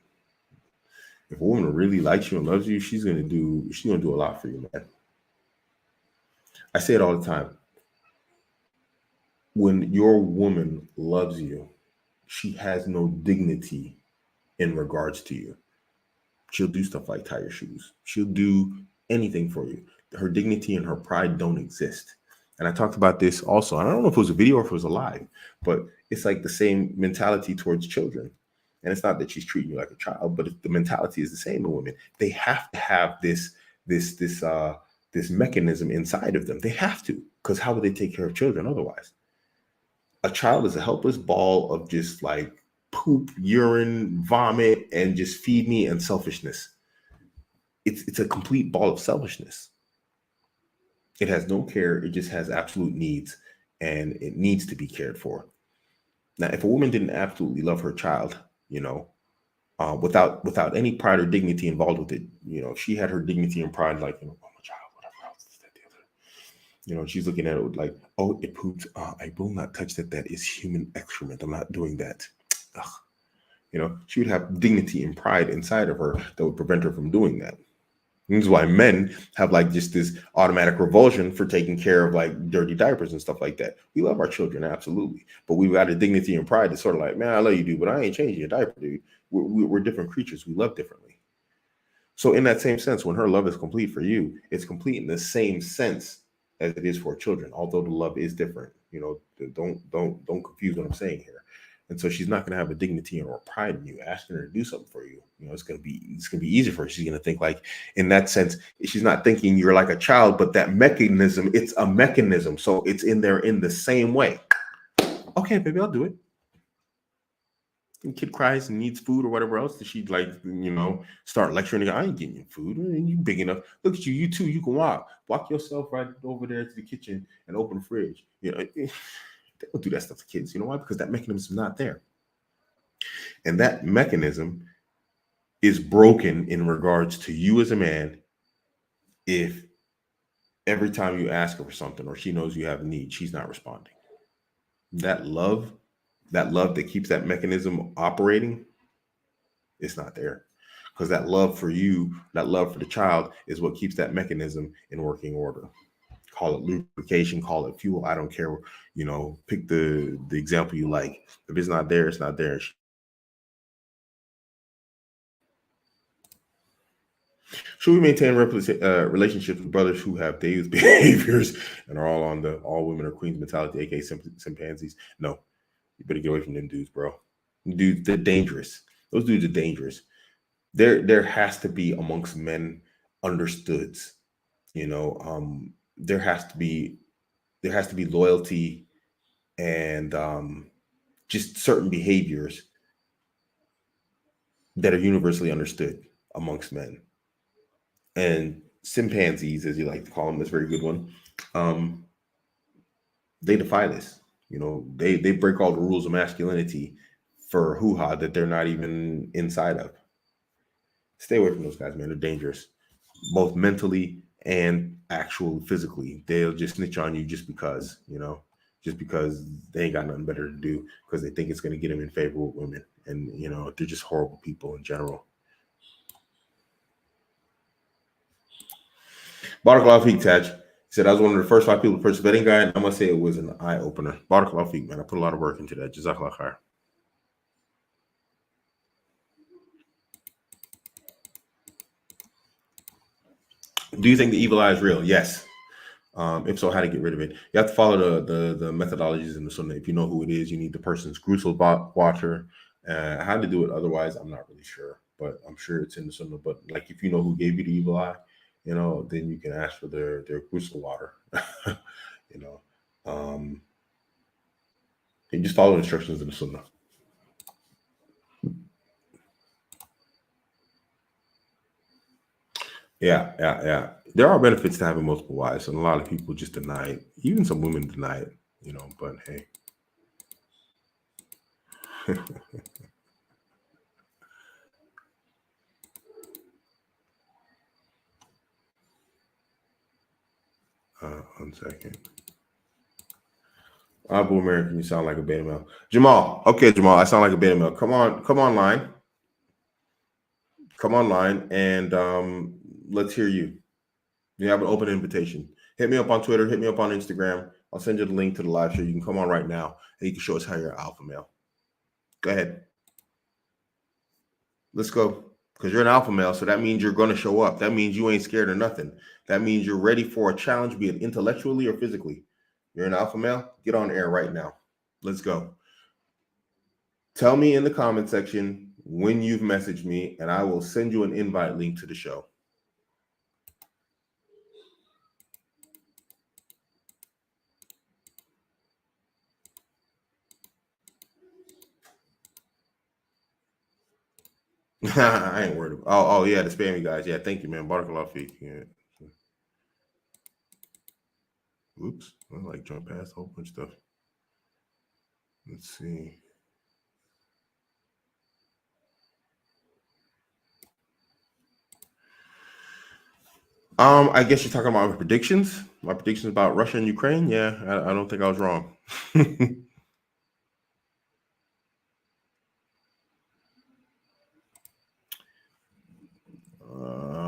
Speaker 1: if a woman really likes you and loves you, she's gonna do a lot for you, man. I say it all the time. When your woman loves you, she has no dignity in regards to you. She'll do stuff like tie your shoes. She'll do anything for you. Her dignity and her pride don't exist. And I talked about this also. And I don't know if it was a video or if it was a live, but it's like the same mentality towards children. And it's not that she's treating you like a child, but the mentality is the same in women. They have to have this mechanism inside of them. They have to, because how would they take care of children otherwise? A child is a helpless ball of just like poop, urine, vomit, and just feed me and selfishness. It's a complete ball of selfishness. It has no care. It just has absolute needs, and it needs to be cared for. Now, if a woman didn't absolutely love her child, you know, without any pride or dignity involved with it, you know, she had her dignity and pride, like, you know, oh, my child, whatever else is that the other. You know, she's looking at it like, oh, it pooped. I will not touch that. That is human excrement. I'm not doing that. Ugh. You know, she would have dignity and pride inside of her that would prevent her from doing that. This is why men have like just this automatic revulsion for taking care of like dirty diapers and stuff like that. We love our children, absolutely. But we've got a dignity and pride that's sort of like, man, I love you, dude, but I ain't changing your diaper, dude. We're different creatures. We love differently. So in that same sense, when her love is complete for you, it's complete in the same sense as it is for children, although the love is different. Don't confuse what I'm saying here. And so she's not going to have a dignity or a pride in you asking her to do something for you. It's gonna be easy for her. She's going to think like, in that sense, she's not thinking you're like a child, but that mechanism, it's a mechanism. So it's in there in the same way. Okay, baby, I'll do it. And kid cries and needs food or whatever else, that she'd start lecturing. I ain't getting you food. You big enough. Look at you. You too. You can walk yourself right over there to the kitchen and open the fridge. They don't do that stuff to kids. You know why? Because that mechanism is not there. And that mechanism is broken in regards to you as a man. If every time you ask her for something or she knows you have a need, she's not responding. That love that keeps that mechanism operating, it's not there. Because that love for you, that love for the child, is what keeps that mechanism in working order. Call it lubrication, call it fuel. I don't care. Pick the example you like. If it's not there, it's not there. Should we maintain relationships with brothers who have David's behaviors and are all women are queens mentality, aka chimpanzees? No, you better get away from them dudes, bro. Dudes, they're dangerous. Those dudes are dangerous. There has to be amongst men understoods. There has to be loyalty and just certain behaviors that are universally understood amongst men. And chimpanzees, as you like to call them, that's a very good one. They defy this. They break all the rules of masculinity for hoo-ha that they're not even inside of. Stay away from those guys, man. They're dangerous, both mentally and actually physically. They'll just snitch on you just because they ain't got nothing better to do, because they think it's going to get them in favor with women. And, they're just horrible people in general. Barakallahu Feek, Taj. He said, I was one of the first 5 people to purchase a betting guide, and I must say it was an eye-opener. Barakallahu Feek, man. I put a lot of work into that. Jazakallah khair. Do you think the evil eye is real? Yes. If so, how to get rid of it? You have to follow the methodologies in the Sunnah. If you know who it is, you need the person's crucial watcher. How to do it otherwise, I'm not really sure, but I'm sure it's in the Sunnah. But like, if you know who gave you the evil eye, then you can ask for their crucial water. You just follow the instructions in the Sunnah. Yeah. There are benefits to having multiple wives, and a lot of people just deny it. Even some women deny it, but hey. One second. Abuamerican, you sound like a beta male. Jamal. Okay, Jamal, I sound like a beta male. Come online. Come online and let's hear you. You have an open invitation. Hit me up on Twitter. Hit me up on Instagram. I'll send you the link to the live show. You can come on right now and you can show us how you're an alpha male. Go ahead. Let's go. Because you're an alpha male, so that means you're going to show up. That means you ain't scared of nothing. That means you're ready for a challenge, be it intellectually or physically. You're an alpha male? Get on air right now. Let's go. Tell me in the comment section when you've messaged me, and I will send you an invite link to the show. I ain't worried about. Oh yeah, the spammy guys. Yeah, thank you, man. Barakallahu feek. Yeah. Oops, I like jump past a whole bunch of stuff. Let's see. I guess you're talking about my predictions. My predictions about Russia and Ukraine. Yeah, I don't think I was wrong.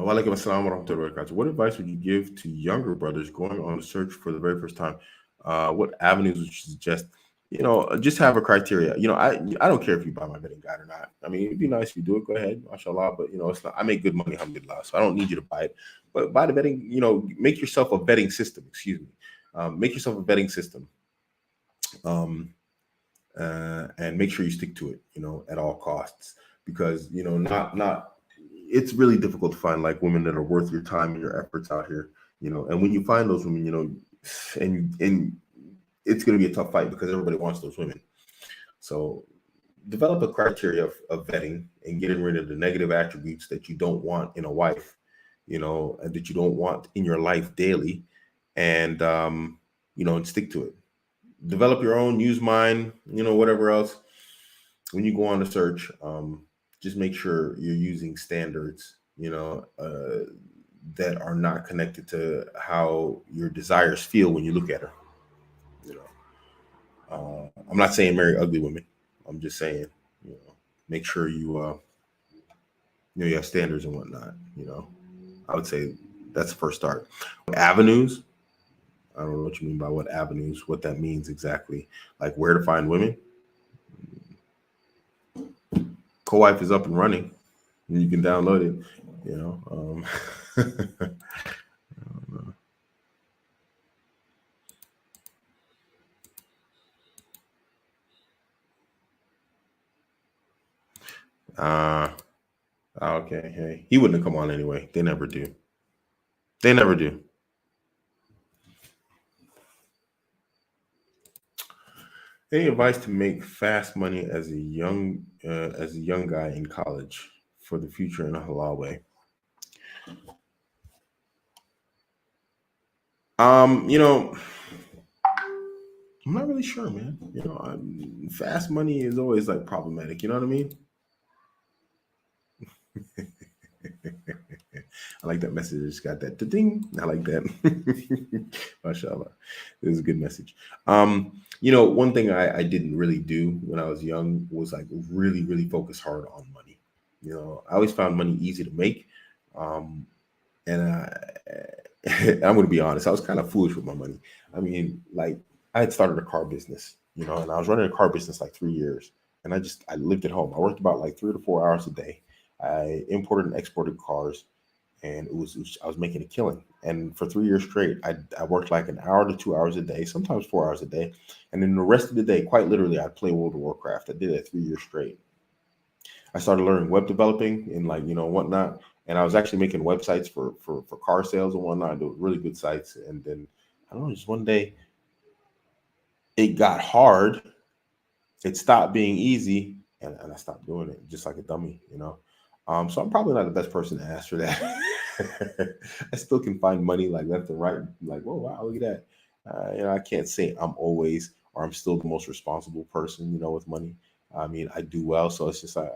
Speaker 1: Walaikum assalam wa rahmatullahi wa barakatuh. What advice would you give to younger brothers going on a search for the very first time? What avenues would you suggest? just have a criteria. I don't care if you buy my vetting guide or not. I mean, it'd be nice if you do it. Go ahead, mashallah. But it's not. I make good money, alhamdulillah. So I don't need you to buy it. But buy the vetting. Make yourself a vetting system. Excuse me. Make yourself a vetting system. And make sure you stick to it. At all costs, because not. It's really difficult to find like women that are worth your time and your efforts out here. And when you find those women, and it's going to be a tough fight because everybody wants those women. So develop a criteria of vetting and getting rid of the negative attributes that you don't want in a wife, and that you don't want in your life daily, and and stick to it. Develop your own, use mine, whatever else. When you go on a search, just make sure you're using standards, that are not connected to how your desires feel when you look at her. I'm not saying marry ugly women. I'm just saying, make sure you have standards and whatnot. I would say that's the first start. Avenues. I don't know what you mean by what avenues, what that means exactly. Like where to find women. Co-wife is up and running. And you can download it. Okay. Hey, he wouldn't have come on anyway. They never do. They never do. Any advice to make fast money as a young guy in college for the future in a halal way? I'm not really sure, man. Fast money is always like problematic. You know what I mean? I like that message. It's got that ding. I like that. Mashallah. It was a good message. One thing I didn't really do when I was young was like really, really focus hard on money. I always found money easy to make. And I'm going to be honest, I was kind of foolish with my money. I mean, like I had started a car business, and I was running a car business like 3 years, and I lived at home. I worked about like 3 to 4 hours a day. I imported and exported cars, and I was making a killing. And for 3 years straight, I worked like an hour to 2 hours a day, sometimes 4 hours a day. And then the rest of the day, quite literally, I'd play World of Warcraft. I did that 3 years straight. I started learning web developing and whatnot. And I was actually making websites for car sales and whatnot. They were really good sites. And then I don't know, just one day it got hard. It stopped being easy, and I stopped doing it just like a dummy, So I'm probably not the best person to ask for that. I still can find money like left and right. Like, oh wow, look at that. I can't say I'm always or I'm still the most responsible person, with money. I mean, I do well, so it's just like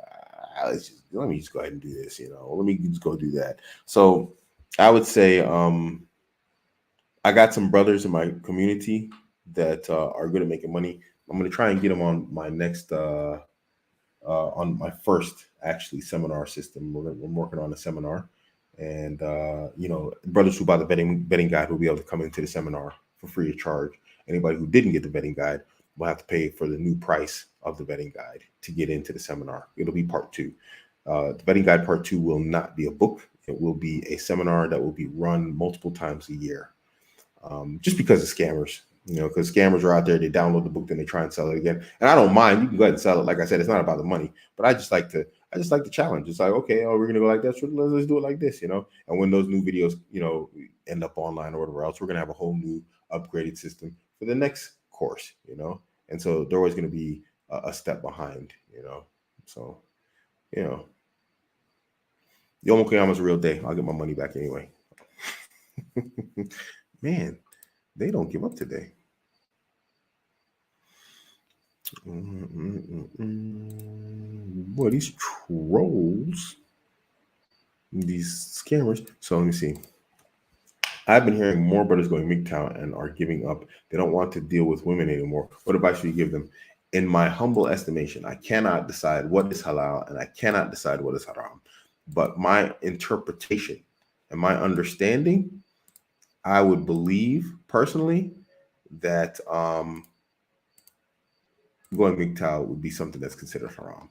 Speaker 1: let me just go ahead and do this. Let me just go do that. So I would say I got some brothers in my community that are good at making money. I'm going to try and get them on my next on my first actually seminar system. We're working on a seminar, and brothers who buy the vetting guide will be able to come into the seminar for free of charge. Anybody who didn't get the vetting guide will have to pay for the new price of the vetting guide to get into the seminar. It'll be part 2. The vetting guide part 2 will not be a book. It will be a seminar that will be run multiple times a year. Just because of scammers. Because scammers are out there, they download the book, then they try and sell it again. And I don't mind. You can go ahead and sell it. Like I said, it's not about the money, but I just like the challenge. It's like, okay, we're gonna go like this. Let's do it like this, And when those new videos, end up online or whatever else, we're gonna have a whole new upgraded system for the next course, And so they're always gonna be a step behind, So, Yom Kippur is a real day. I'll get my money back anyway. Man, they don't give up today. Boy, these trolls, these scammers. So let me see. I've been hearing more brothers going MGTOW and are giving up. They don't want to deal with women anymore. What advice should you give them? In my humble estimation, I cannot decide what is halal and I cannot decide what is haram. But my interpretation and my understanding, I would believe personally that going MGTOW would be something that's considered haram,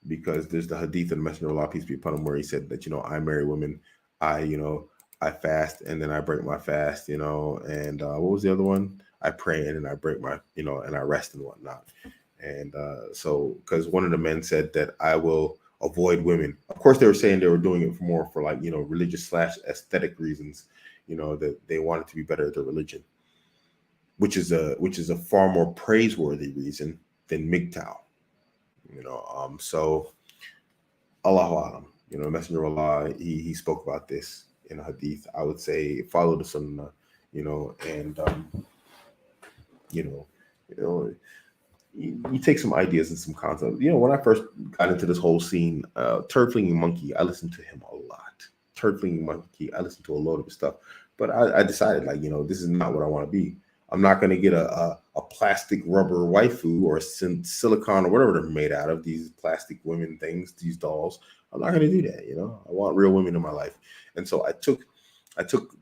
Speaker 1: because there's the hadith of the Messenger of Allah, peace be upon him, where he said that, I marry women, I, I fast and then I break my fast, and what was the other one? I pray and then I break my, and I rest and whatnot. And so, because one of the men said that I will avoid women. Of course, they were saying they were doing it for more for like, religious / aesthetic reasons, that they wanted to be better at their religion, which is a far more praiseworthy reason than MGTOW. So Allahu Alam, Messenger of Allah, he spoke about this in a hadith. I would say follow the sunnah, and you know, you know, you take some ideas and some concepts. When I first got into this whole scene, Turd Flinging Monkey, I listened to him a lot. Turd Flinging Monkey, I listened to a load of his stuff, but I decided, like, this is not what I want to be. I'm not going to get a plastic rubber waifu or a silicone or whatever they're made out of, these plastic women things, these dolls. I'm not going to do that. I want real women in my life. And so I took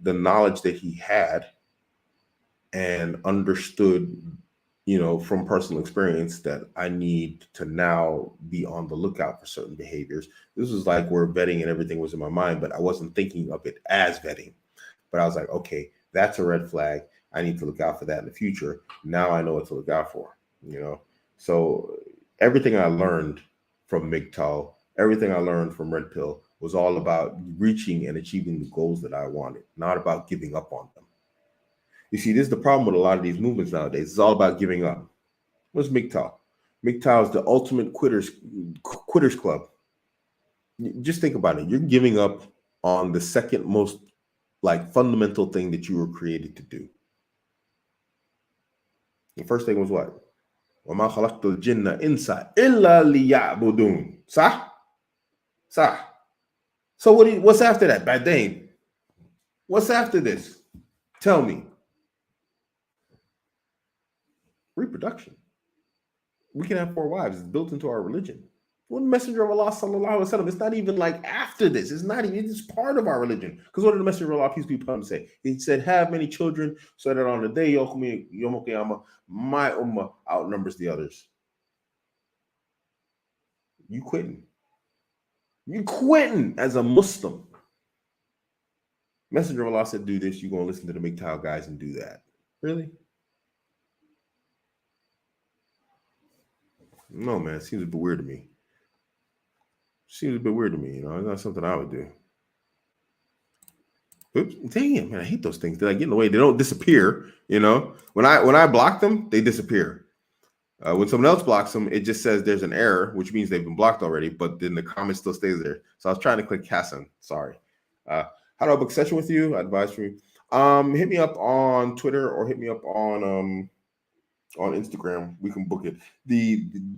Speaker 1: the knowledge that he had and understood, from personal experience, that I need to now be on the lookout for certain behaviors. This was like where vetting and everything was in my mind, but I wasn't thinking of it as vetting. But I was like, okay, that's a red flag. I need to look out for that in the future. Now I know what to look out for, So everything I learned from MGTOW, everything I learned from Red Pill was all about reaching and achieving the goals that I wanted, not about giving up on them. You see, this is the problem with a lot of these movements nowadays. It's all about giving up. What's MGTOW? MGTOW is the ultimate quitters club. Just think about it. You're giving up on the second most fundamental thing that you were created to do. The first thing was what? وَمَا خَلَقْتُ الْجِنَّ إِنسَ إِلَّا لِيَعْبُدُونَ. Sah? So what's after that? Badain. What's after this? Tell me. Reproduction. We can have 4 wives. It's built into our religion. When the Messenger of Allah sallallahu alaihi wasallam, it's not even like after this. It's not even, it's part of our religion. Because what did the Messenger of Allah, peace be upon him, say? He said, have many children so that on the day Yom Qiyamah, my ummah outnumbers the others. You quitting. You quitting as a Muslim. Messenger of Allah said, do this. You're going to listen to the MGTOW guys and do that. Really? No, man. It seems a bit weird to me. It's not something I would do. Oops, damn, man, I hate those things. They get in the way. They don't disappear. When I block them, they disappear. When someone else blocks them, it just says there's an error, which means they've been blocked already. But then the comment still stays there. So I was trying to click Hassan. Sorry. How do I book a session with you? I advise for you. Hit me up on Twitter or hit me up on Instagram. We can book it.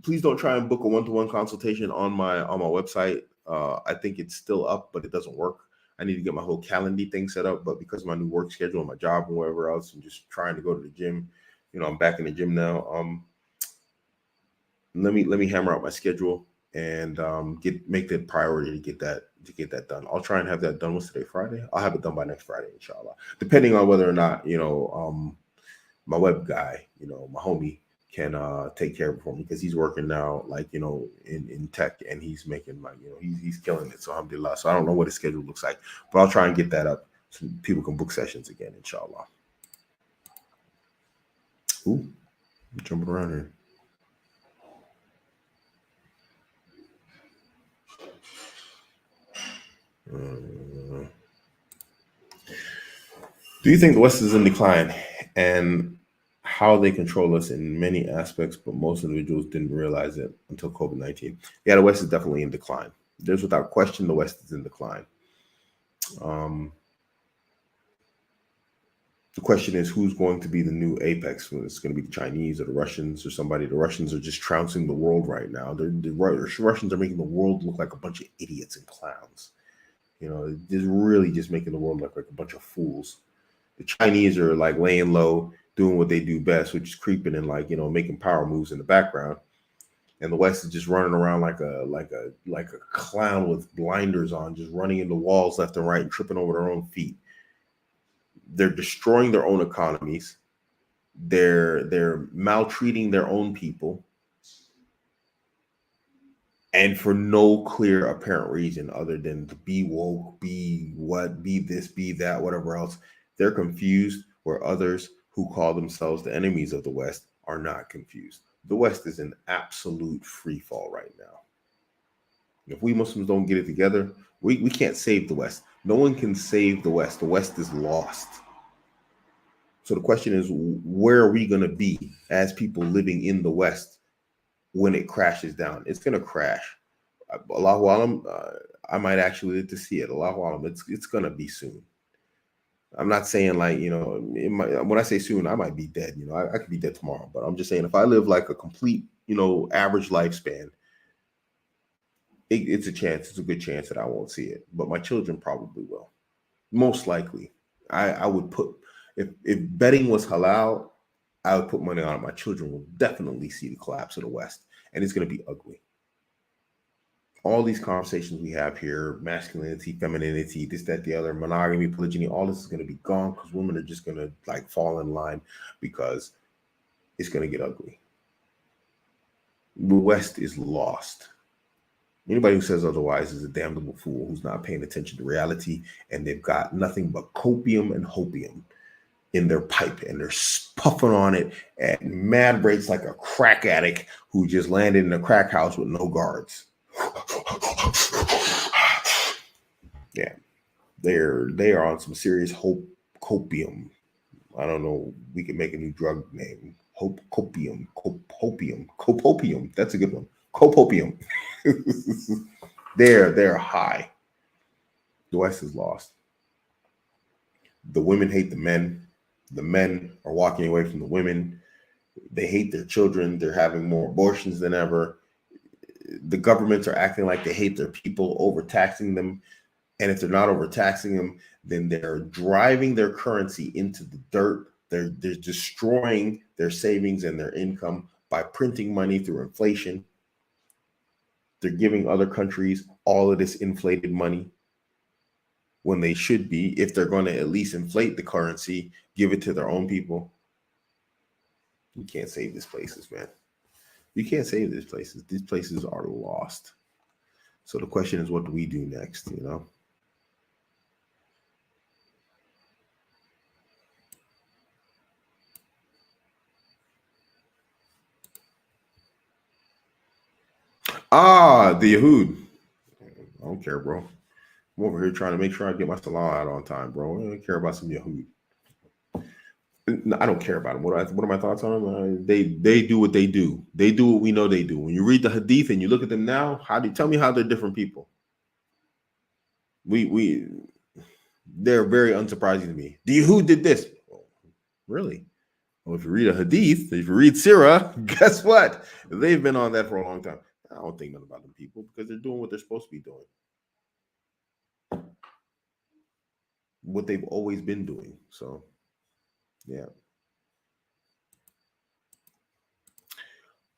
Speaker 1: Please don't try and book a one-to-one consultation on my website. I think it's still up, but it doesn't work. I need to get my whole calendar thing set up, but because of my new work schedule and my job and whatever else, and just trying to go to the gym, I'm back in the gym now. Let me hammer out my schedule and make the priority to get that done. I'll try and have that done. What's today? Friday? I'll have it done by next Friday, inshallah. Depending on whether or not my web guy, my homie, can take care of it for me, because he's working now, in tech, and he's making he's killing it. So alhamdulillah. So I don't know what his schedule looks like, but I'll try and get that up so people can book sessions again, inshallah. Ooh, I'm jumping around here. Do you think the West is in decline, and how they control us in many aspects, but most individuals didn't realize it until COVID-19? Yeah, the West is definitely in decline. There's without question the West is in decline. The question is, who's going to be the new apex? It's going to be the Chinese or the Russians or somebody. The Russians are just trouncing the world right now. The Russians are making the world look like a bunch of idiots and clowns. They're really just making the world look like a bunch of fools. The Chinese are laying low, doing what they do best, which is creeping and making power moves in the background. And the West is just running around like a clown with blinders on, just running into walls left and right and tripping over their own feet. They're destroying their own economies. They're maltreating their own people. and for no clear apparent reason other than to be woke, be what, be this, be that, whatever else. They're confused, where others who call themselves the enemies of the West are not confused. The West is in absolute free fall right now. If we Muslims don't get it together, we can't save the West. No one can save the West. The West is lost. So the question is, where are we going to be as people living in the West when it crashes down? It's going to crash. Allahu Alam, I might actually live to see it. Allahu Alam, it's going to be soon. I'm not saying like, when I say soon, I might be dead. I could be dead tomorrow. But I'm just saying if I live like a complete, average lifespan, it's a chance. It's a good chance that I won't see it. But my children probably will. Most likely. I would put, if betting was halal, I would put money on it. My children will definitely see the collapse of the West. And it's going to be ugly. All these conversations we have here, masculinity, femininity, this, that, the other, monogamy, polygyny, all this is going to be gone because women are just going to like fall in line because it's going to get ugly. The West is lost. Anybody who says otherwise is a damnable fool who's not paying attention to reality, and they've got nothing but copium and hopium in their pipe, and they're puffing on it at mad rates like a crack addict who just landed in a crack house with no guards. Yeah, they are on some serious copium. I don't know. We can make a new drug name. Copium. That's a good one. Copium. They're high. The West is lost. The women hate the men. The men are walking away from the women. They hate their children. They're having more abortions than ever. The governments are acting like they hate their people, overtaxing them. And if they're not overtaxing them, then they're driving their currency into the dirt. They're destroying their savings and their income by printing money through inflation. They're giving other countries all of this inflated money when they should be, if they're going to at least inflate the currency, give it to their own people. You can't save these places, man. You can't save these places. These places are lost. So the question is, what do we do next? The Yahud. I don't care, bro. I'm over here trying to make sure I get my salah out on time, bro. I don't care about some Yahud. No, I don't care about them. What are my thoughts on them? They do what they do. They do what we know they do. When you read the Hadith and you look at them now, tell me how they're different people? They're very unsurprising to me. The Yahud did this. Really? Well, if you read a Hadith, if you read Sirah, guess what? They've been on that for a long time. I don't think nothing about them people because they're doing what they're supposed to be doing. What they've always been doing. So, yeah.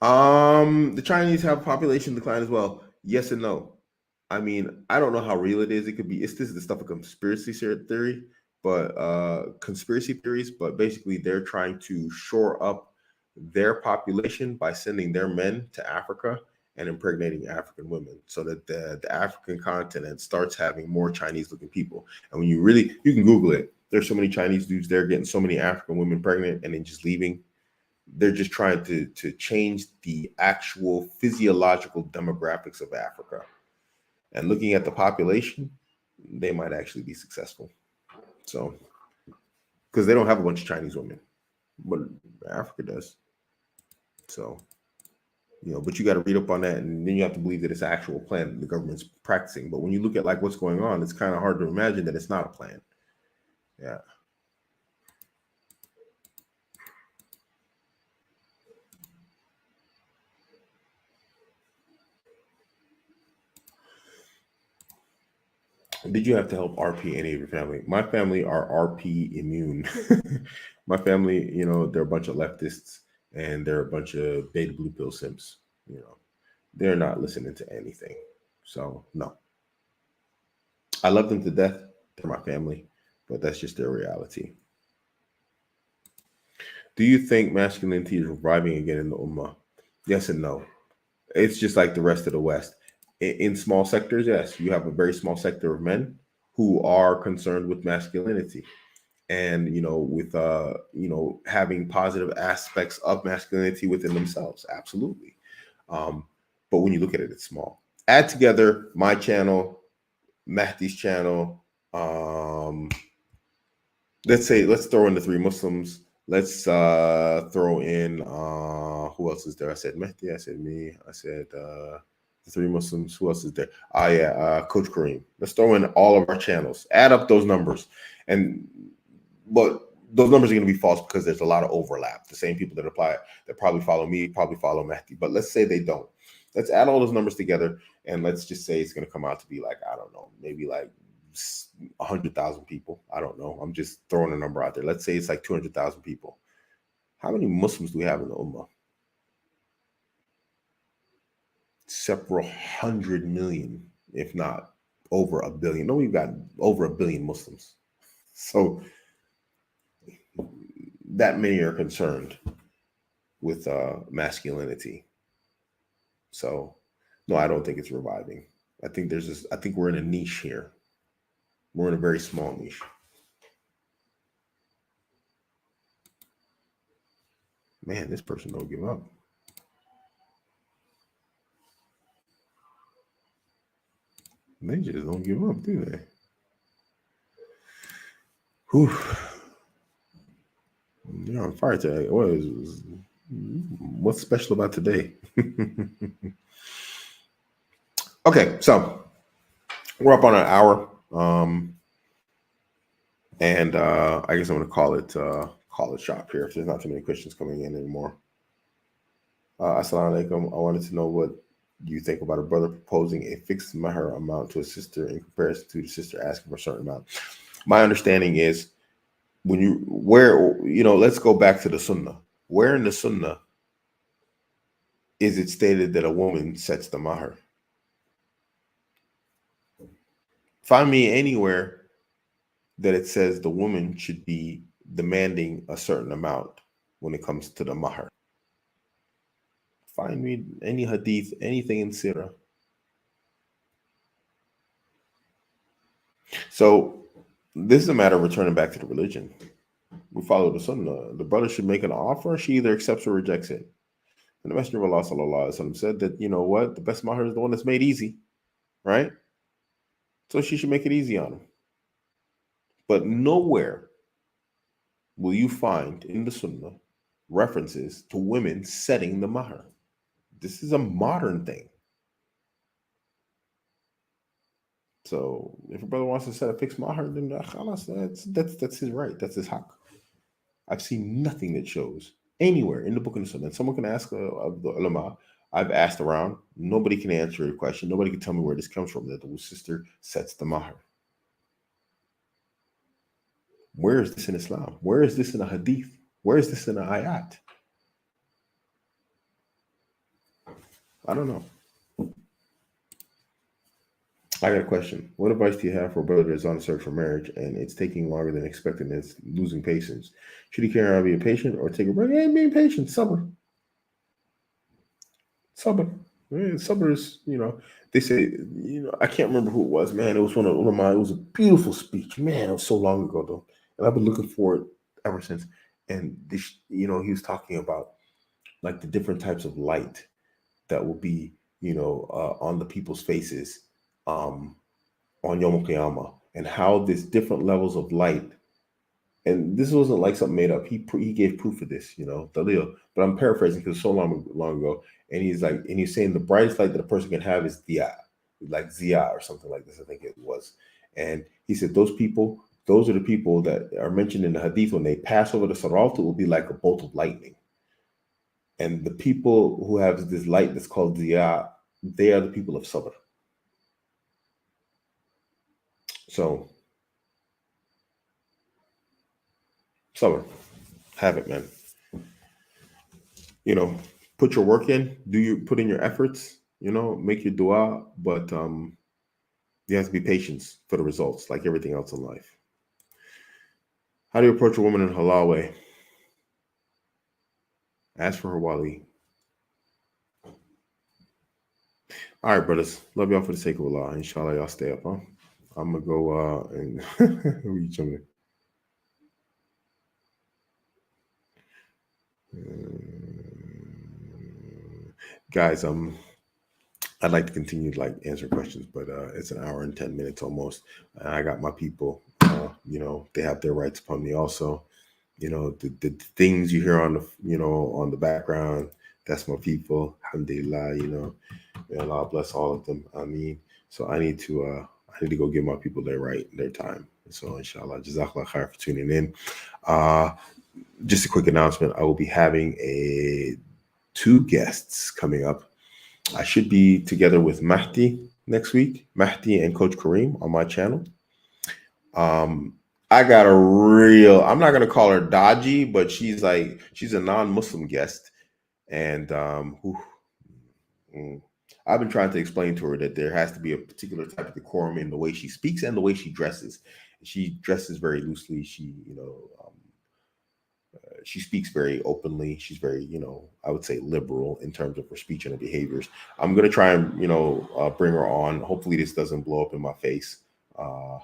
Speaker 1: The Chinese have population decline as well. Yes and no. I mean, I don't know how real it is. It could be. This is the stuff of conspiracy theory, but conspiracy theories. But basically, they're trying to shore up their population by sending their men to Africa and impregnating African women, so that the African continent starts having more Chinese-looking people. And when you can Google it. There's so many Chinese dudes there getting so many African women pregnant and then just leaving. They're just trying to change the actual physiological demographics of Africa. And looking at the population, they might actually be successful. So, because they don't have a bunch of Chinese women, but Africa does. So, but you got to read up on that, and then you have to believe that it's an actual plan that the government's practicing. But when you look at like what's going on, it's kind of hard to imagine that it's not a plan. Yeah. Did you have to help RP any of your family? My family are RP immune. My family, they're a bunch of leftists and they're a bunch of beta blue pill simps. They're not listening to anything. So no. I love them to death. They're my family, but that's just their reality. Do you think masculinity is reviving again in the Ummah? Yes and no. It's just like the rest of the West. In small sectors, yes, you have a very small sector of men who are concerned with masculinity and with having positive aspects of masculinity within themselves. Absolutely. But when you look at it, it's small. Add together my channel, Mahdi's channel. Let's throw in the three Muslims. Let's throw in who else is there? I said Mahdi, I said me, I said the three Muslims. Who else is there? Coach Kareem. Let's throw in all of our channels. Add up those numbers, but those numbers are going to be false because there's a lot of overlap. The same people that probably follow me probably follow Mahdi, but let's say they don't. Let's add all those numbers together, and let's just say it's going to come out to be like, I don't know, maybe like 100,000 people. I don't know. I'm just throwing a number out there. Let's say it's like 200,000 people. How many Muslims do we have in the Ummah? Several 100 million, if not over a billion. No, we've got over a billion Muslims. So that many are concerned with masculinity. So no, I don't think it's reviving. I think I think we're in a niche here. We're in a very small niche. Man, this person don't give up. They just don't give up, do they? Whew. You're on fire today. What's special about today? Okay, so we're up on an hour. And I guess I'm gonna call it shop here if there's not too many questions coming in anymore. Assalamu alaikum. I wanted to know what you think about a brother proposing a fixed mahar amount to a sister in comparison to the sister asking for a certain amount. My understanding is let's go back to the sunnah. Where in the sunnah is it stated that a woman sets the mahar? Find me anywhere that it says the woman should be demanding a certain amount when it comes to the mahar. Find me any hadith, anything in Sirah. So this is a matter of returning back to the religion. We follow the sunnah. The brother should make an offer. She either accepts or rejects it. And the Messenger of Allah sallallahu alaihi wasallam said that, you know what? The best mahar is the one that's made easy, right? So she should make it easy on him. But nowhere will you find in the sunnah references to women setting the mahar. This is a modern thing. So if a brother wants to set a fixed mahar, then that's his right. That's his haq. I've seen nothing that shows anywhere in the book of the sunnah. Someone can ask the ulama. I've asked around. Nobody can answer a question. Nobody can tell me where this comes from, that the sister sets the mahar. Where is this in Islam? Where is this in a hadith? Where is this in an ayat? I don't know. I got a question. What advice do you have for a brother that's on a search for marriage and it's taking longer than expected and it's losing patience? Should he carry on being patient or take a break? Hey, being patient, sabr. Sabr. Sabr is, they say, I can't remember who it was, man. It was one of mine. It was a beautiful speech. Man, it was so long ago, though. And I've been looking for it ever since. And, this, he was talking about, like, the different types of light that will be, on the people's faces on Yom Qiyamah, and how there's different levels of light. And this wasn't like something made up. He gave proof of this, Dalil. But I'm paraphrasing because it's so long ago. And he's saying the brightest light that a person can have is diya, like ziyah or something like this, I think it was. And he said those are the people that are mentioned in the hadith. When they pass over the sirat, it will be like a bolt of lightning. And the people who have this light that's called ziyah, they are the people of sabr. So, sabr, have it, man. Put your work in. Put in your efforts? Make your dua, but you have to be patient for the results, like everything else in life. How do you approach a woman in a halal way? Ask for her wali. All right, brothers. Love y'all for the sake of Allah. Inshallah, y'all stay up, huh? I'm gonna go and read something. Guys, I'd like to continue to like answer questions, but it's an hour and 10 minutes almost. I got my people. They have their rights upon me also. The things you hear on on the background, that's my people. Alhamdulillah, may Allah bless all of them. I mean, so I need to go give my people their time. So inshallah, jazakallah khair for tuning in. Uh, just a quick announcement. I will be having two guests coming up. I should be together with Mahdi next week, Mahdi and Coach Kareem on my channel. I got I'm not gonna call her dodgy, but she's a non-Muslim guest, and I've been trying to explain to her that there has to be a particular type of decorum in the way she speaks and the way she dresses. She dresses very loosely. She speaks very openly. She's very, I would say liberal in terms of her speech and her behaviors. I'm going to try and, bring her on. Hopefully this doesn't blow up in my face. Oh,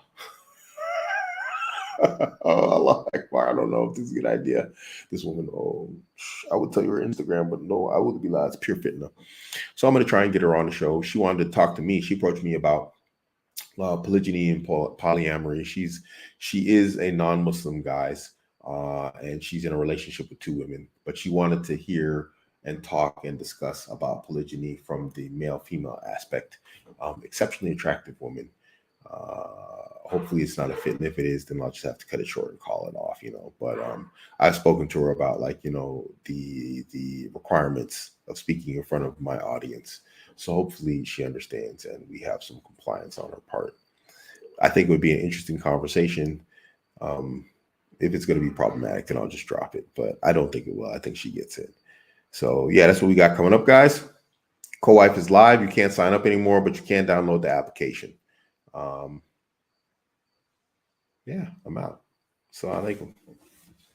Speaker 1: Allah Akbar. I don't know if this is a good idea. This woman, I would tell you her Instagram, but no, I would be like, it's pure fitna. So I'm going to try and get her on the show. She wanted to talk to me. She approached me about polygyny and polyamory. She is a non-Muslim, guys, and she's in a relationship with two women. But she wanted to hear and talk and discuss about polygyny from the male-female aspect. Exceptionally attractive woman. Hopefully it's not a fit, and if it is, then I'll just have to cut it short and call it off, But I've spoken to her about the requirements of speaking in front of my audience. So hopefully she understands and we have some compliance on her part. I think it would be an interesting conversation. If it's going to be problematic, then I'll just drop it. But I don't think it will. I think she gets it. So yeah, that's what we got coming up, guys. Co-wife is live. You can't sign up anymore, but you can download the application. Yeah, I'm out. Assalamu alaikum.